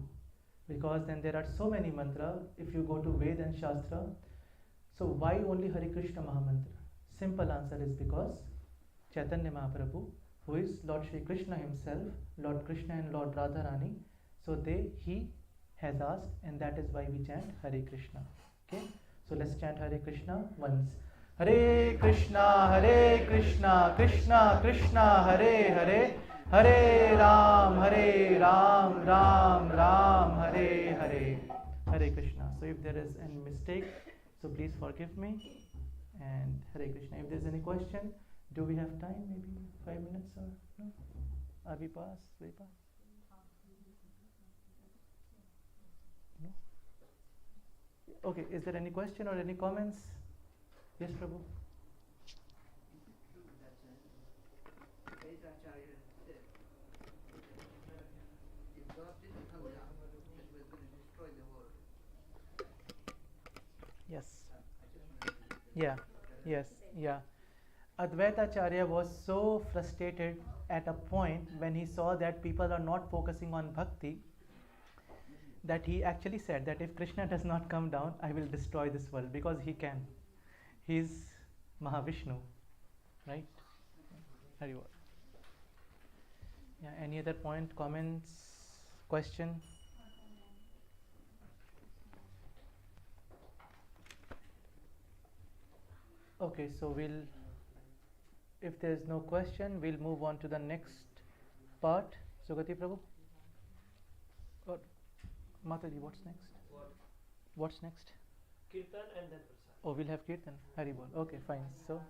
Because then there are so many mantras, if you go to Ved and Shastra. So why only Hare Krishna Mahamantra? Simple answer is because Chaitanya Mahaprabhu, who is Lord Shri Krishna himself, Lord Krishna and Lord Radharani, so he has asked, and that is why we chant Hare Krishna. Okay, so let's chant Hare Krishna once. Hare Krishna, Krishna Krishna, Hare Hare, Hare Ram, Ram Ram, Hare Hare. Hare Krishna. So if there is any mistake, so please forgive me. And Hare Krishna. If there is any question, do we have time? Maybe 5 minutes or no? Are we past? Way past? No? Okay, is there any question or any comments? Yes, Prabhu. Yes. Yeah. Yes. Yeah. Advaita Acharya was so frustrated at a point when he saw that people are not focusing on bhakti, that he actually said that if Krishna does not come down, I will destroy this world, because he can. He is Mahavishnu, right? Haribol. Yeah. Any other point, comments, question? Okay, so if there is no question, we'll move on to the next part. Sugati Prabhu? Or Mataji, what's next? What's next? Kirtan and then Prasad. Oh, we'll have Kirtan. Haribol. Okay, fine. So,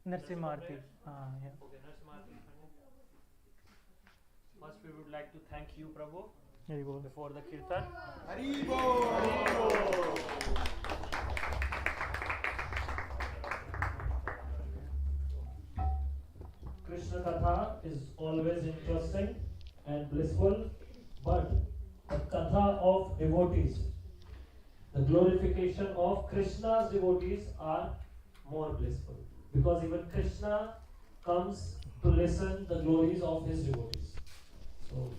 Narsimha Aarti. Yeah. Okay, Narsimha Aarti. First, we would like to thank you, Prabhu, Haribol. before the Kirtan. Haribol! Krishna Katha is always interesting and blissful, but the Katha of devotees, the glorification of Krishna's devotees are more blissful, because even Krishna comes to listen the glories of his devotees. So,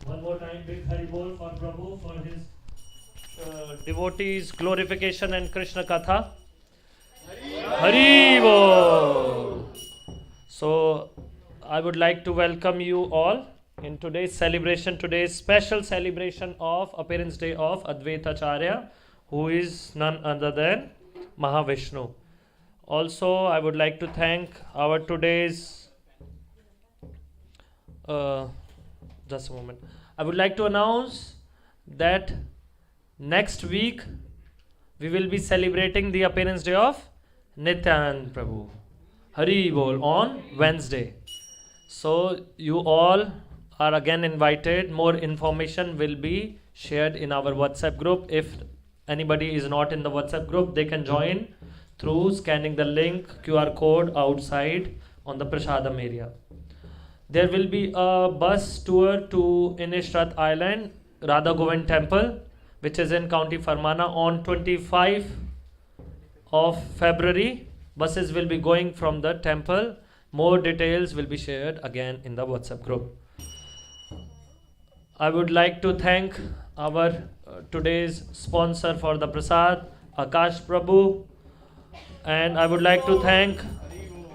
one more time, big Haribol for Prabhu for his devotees' glorification and Krishna Katha. Haribol! So, I would like to welcome you all in today's celebration, today's special celebration of Appearance Day of Advaita Acharya, who is none other than Mahavishnu. Also, I would like to thank our today's just a moment. I would like to announce that next week we will be celebrating the Appearance Day of Nityanand Prabhu. Hari Bol on Wednesday. So you all are again invited. More information will be shared in our WhatsApp group. If anybody is not in the WhatsApp group, they can join through scanning the link QR code outside on the Prasadam area. There will be a bus tour to Inishrat Island, Radha Govind Temple, which is in County Fermanagh on 25 of February. Buses will be going from the temple. More details will be shared again in the WhatsApp group. I would like to thank our today's sponsor for the Prasad, Akash Prabhu, and I would like to thank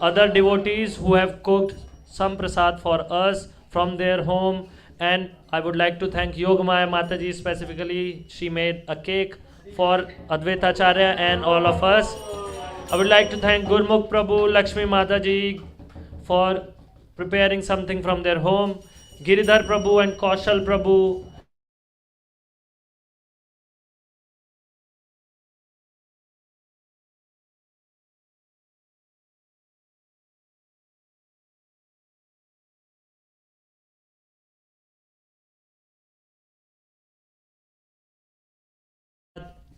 other devotees who have cooked some Prasad for us from their home, and I would like to thank Yogamaya Mataji specifically. She made a cake for Advaita Acharya and all of us. I would like to thank Gurmukh Prabhu, Lakshmi Mataji for preparing something from their home, Giridhar Prabhu and Kaushal Prabhu.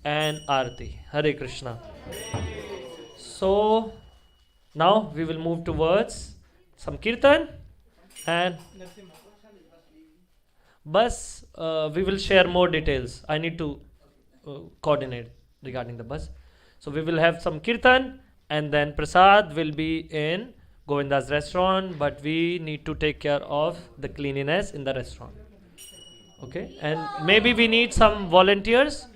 And Aarti. Hare Krishna. So now we will move towards some Kirtan and bus. We will share more details. I need to coordinate regarding the bus. So we will have some Kirtan and then Prasad will be in Govinda's restaurant, but we need to take care of the cleanliness in the restaurant. Okay, and maybe we need some volunteers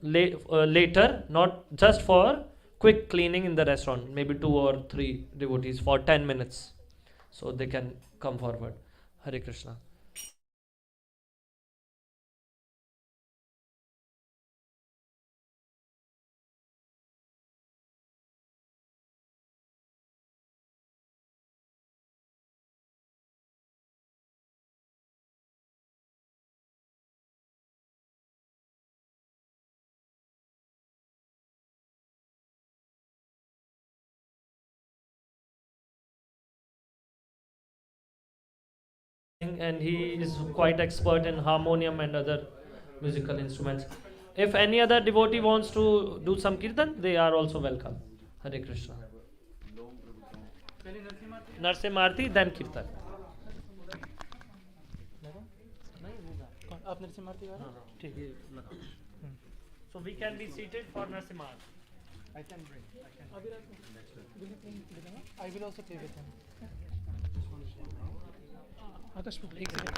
later, not just for quick cleaning in the restaurant, maybe 2 or 3 devotees for 10 minutes, so they can come forward. Hare Krishna. And he is quite expert in harmonium and other musical instruments. If any other devotee wants to do some kirtan, they are also welcome. Hare Krishna. Narsimharti, then kirtan. So we can be seated for Narsimharti. I can bring. I will also play with him. Akash, एक second.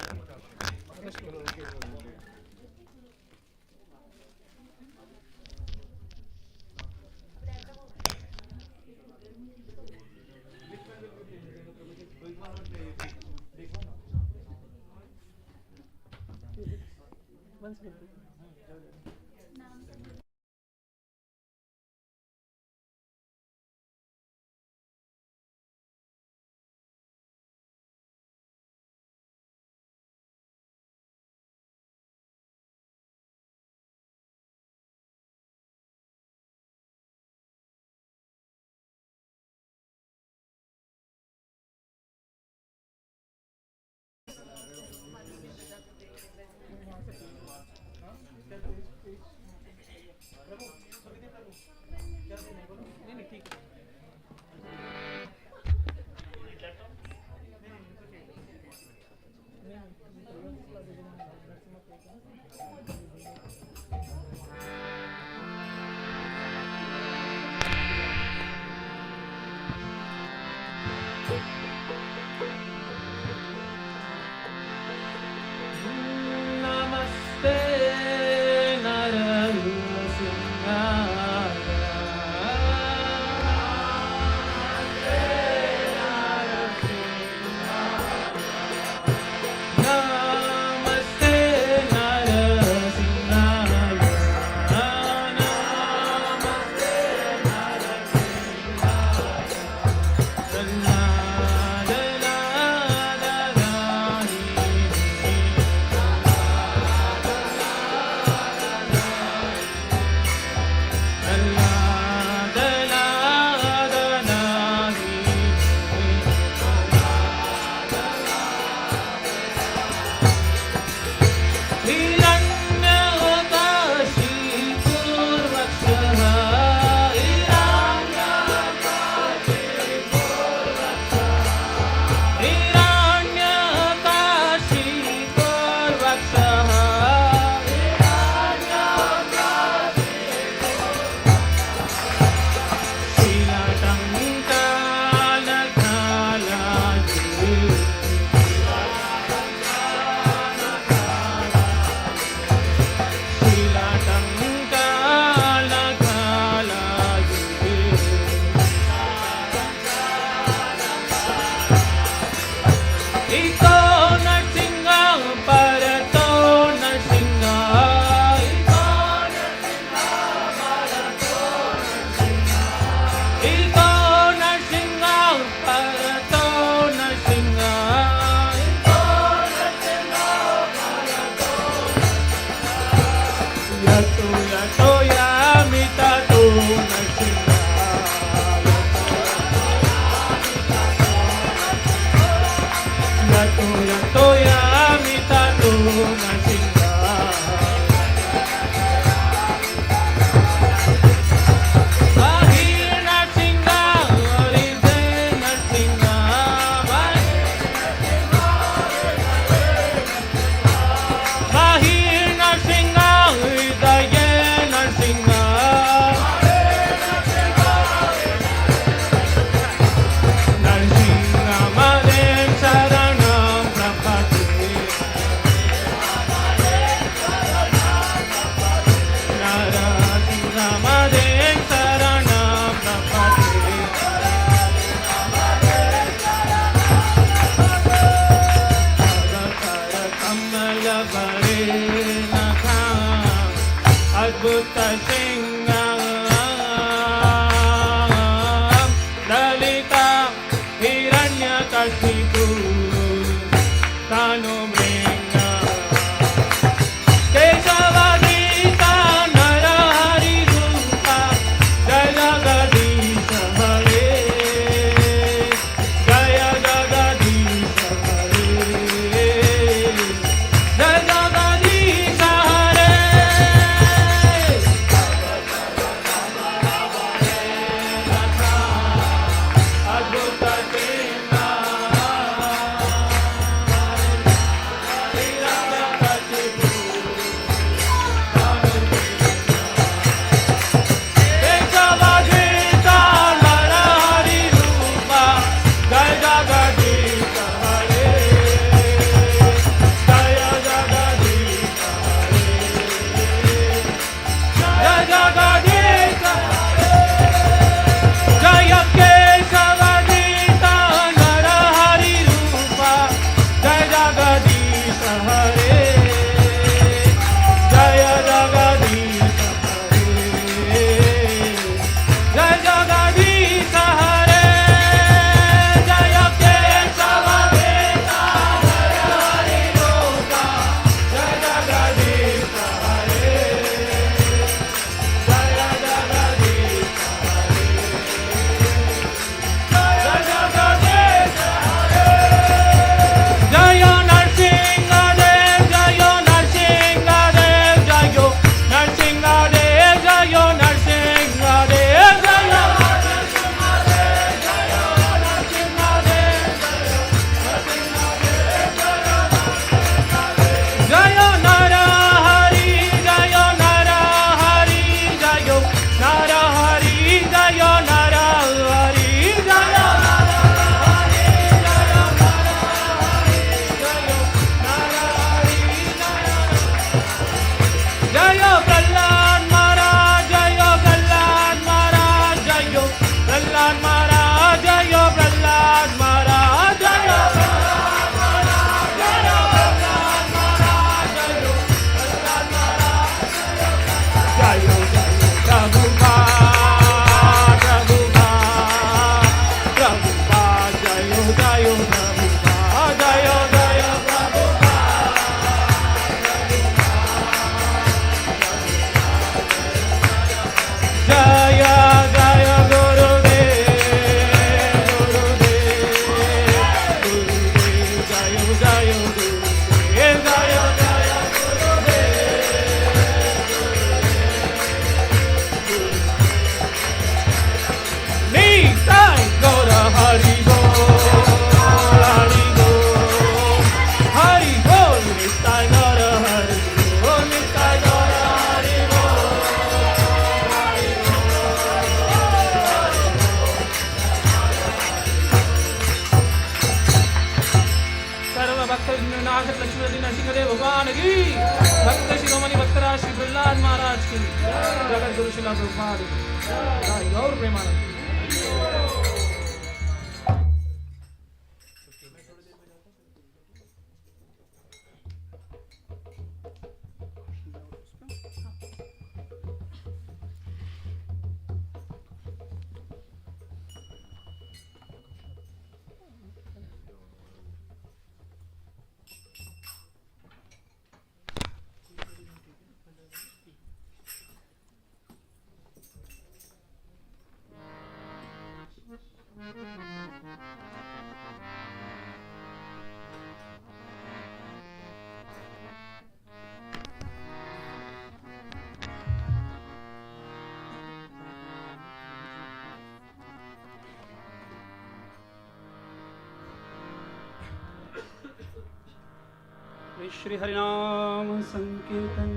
Shri हरिनाम संकीर्तन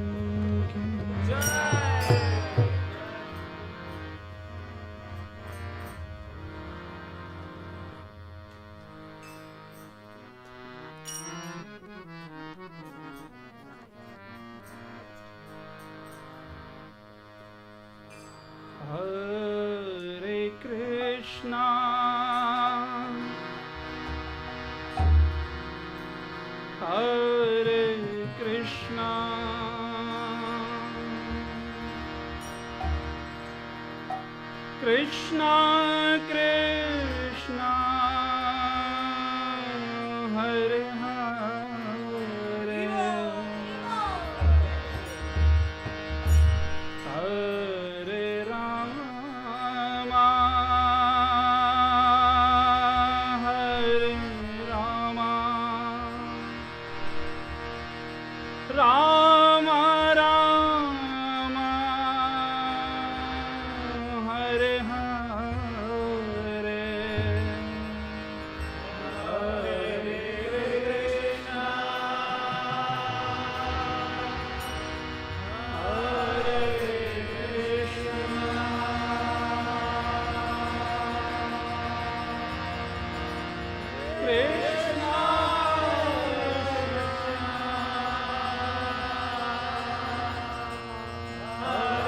की जय। हरे कृष्णा हरे कृष्णा कृष्णा कृष्णा हरे हरे हरे रामा हरे रामा राम राम हरे हरे हरे कृष्णा हरे कृष्णा कृष्णा हरे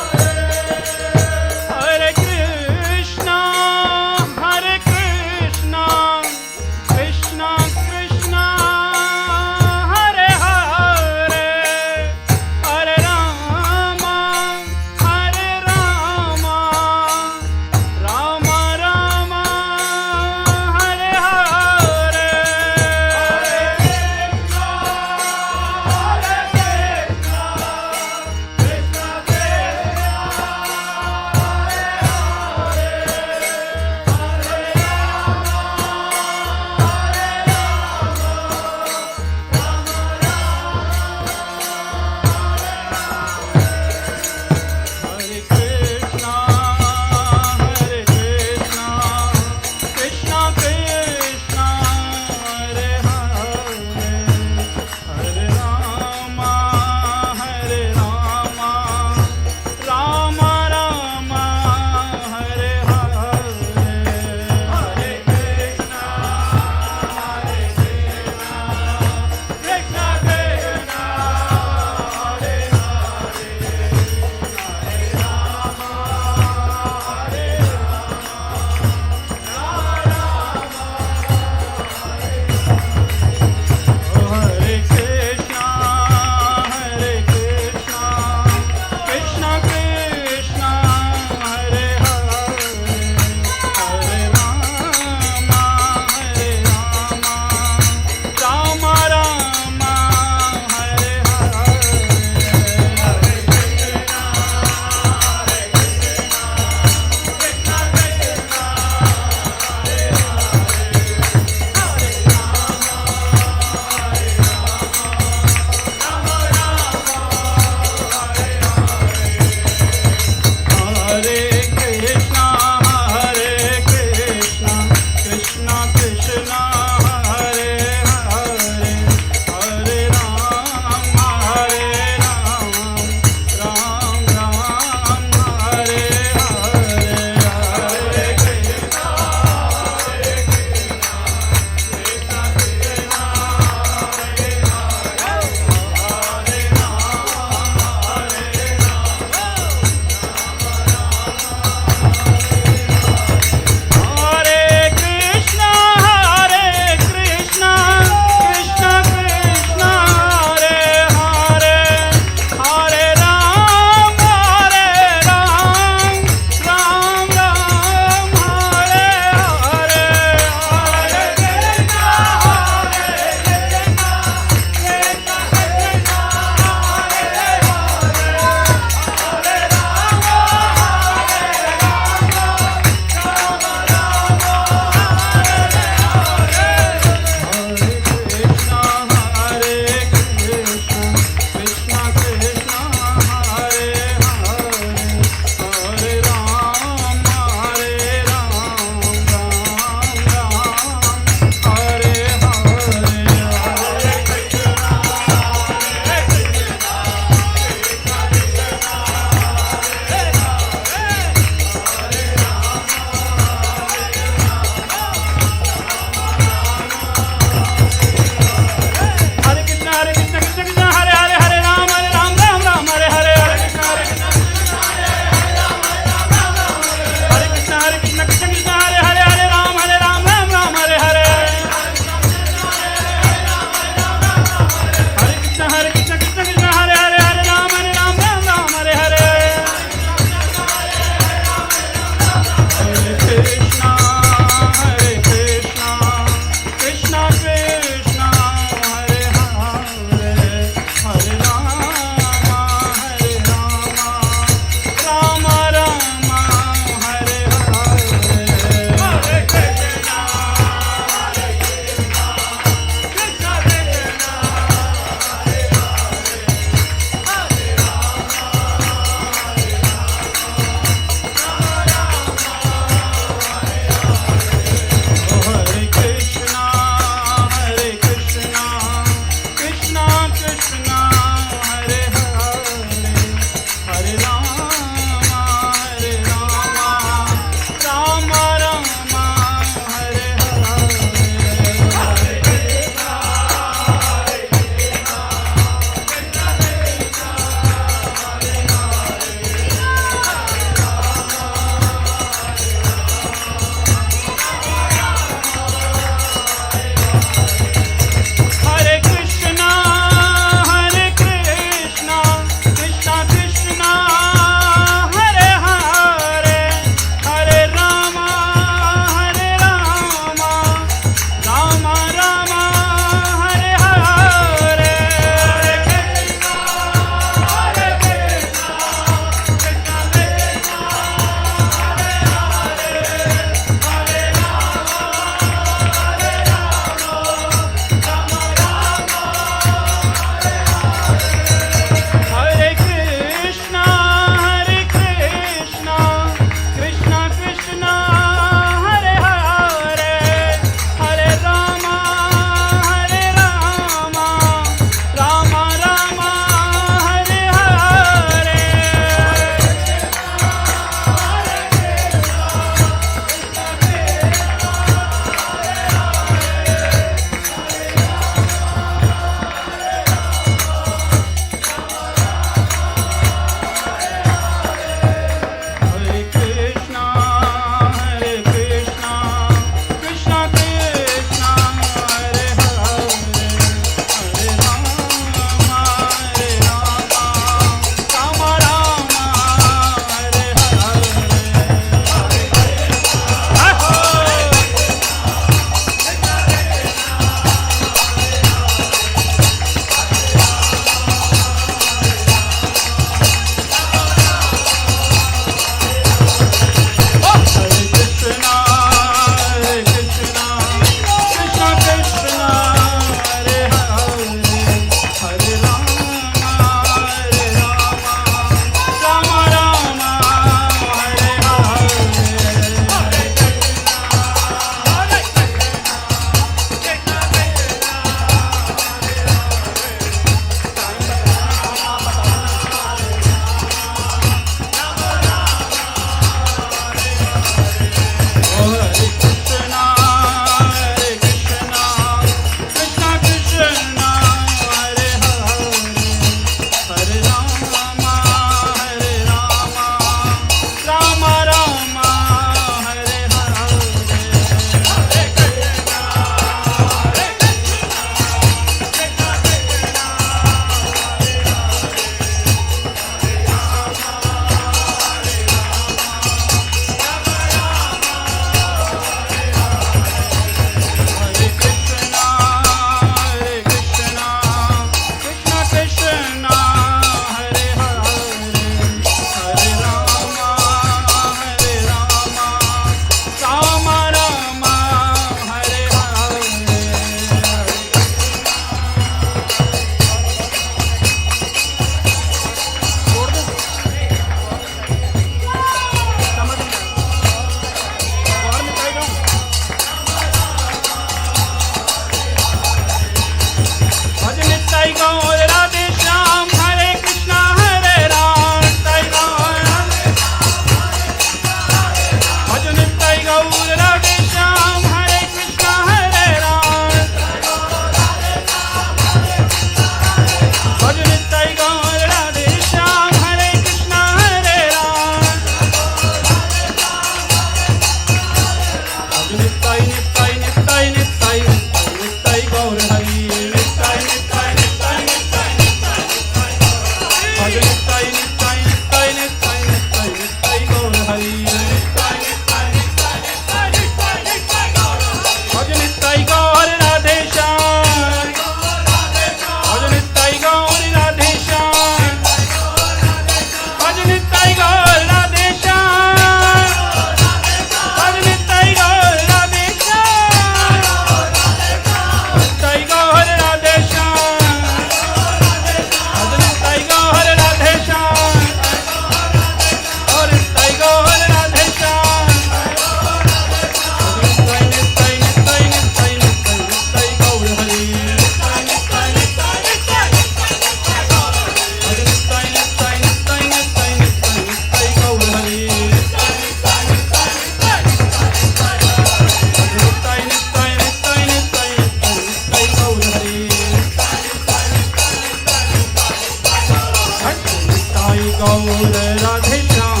गौर राधे श्याम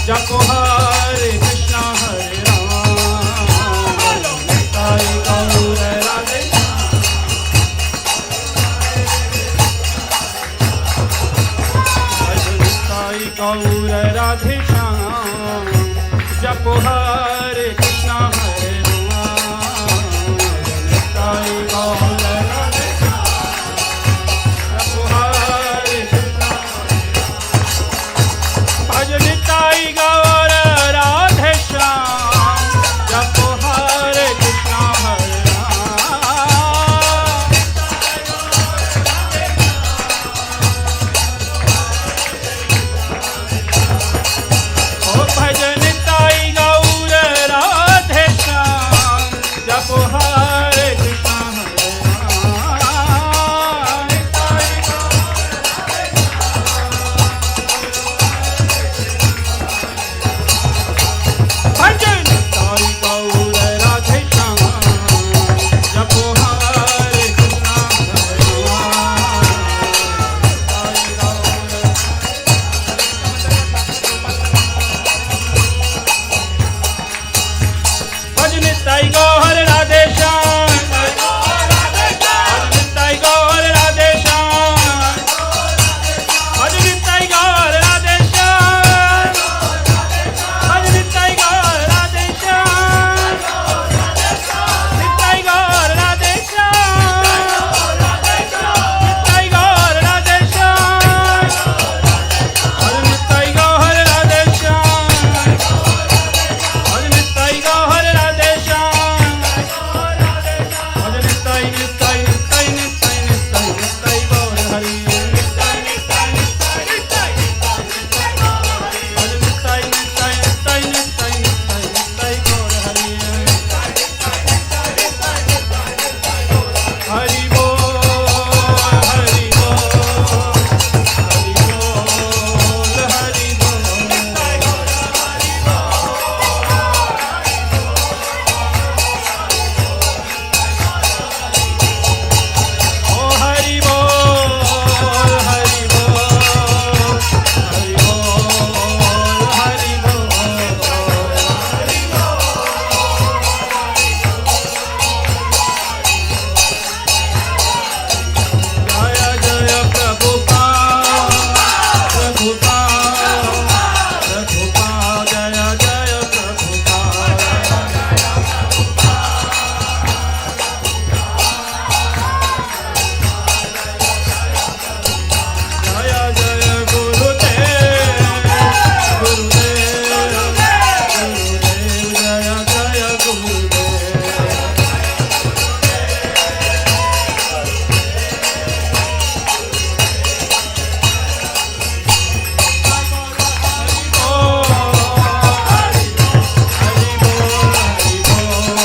जपो हरे कृष्णा हरे राम निताई गौर राधे निताई गौर राधे श्याम जपो हरे कृष्णा हरे राम निताई गौर राधे जपो हरे कृष्णा भज निताई गौर राधे श्याम जपो हरे कृष्णा हरे राम ओ भज निताई गौर राधे श्याम जपो हरे कृष्णा हरे राम निताई भजन ताई गौर राधे श्याम जपो हरे कृष्णा हरे राम भजन ताई गौर राधे श्याम भजन ताई गौर राधे श्याम भजन ताई गौर राधे श्याम भजन ताई गौर राधे श्याम निताई गौर राधे श्याम निताई गौर राधे श्याम भजन ताई गौर राधे श्याम भजन ताई गौर राधे श्याम भजन ताई निताई निताई निताई निताई निताई गौर हरि निताई निताई निताई निताई भजन ताई निताई निताई निताई निताई निताई गौर हरि हरि बोल हरि बोल हरि बोल हरि बोल ओ हरि बोल हरि बोल हरि बोल हरि बोल जय जय प्रभुपाद प्रभुपाद प्रभुपाद जय जय प्रभुपाद जय जय गुरुदेव गुरुदेव गुरुदेव जय जय गुरुदेव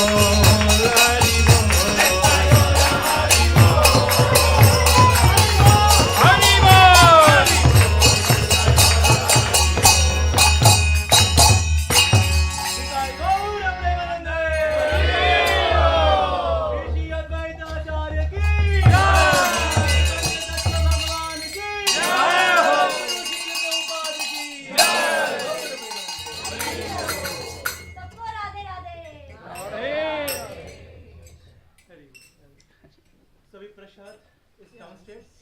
हरि बोल हरि बोल हरि बोल गौर प्रेमानंदे श्री अद्वैत आचार्य की भगवान की प्रभुपाद की सबको राधे राधे। सभी प्रसाद इस डाउनस्टेयर्स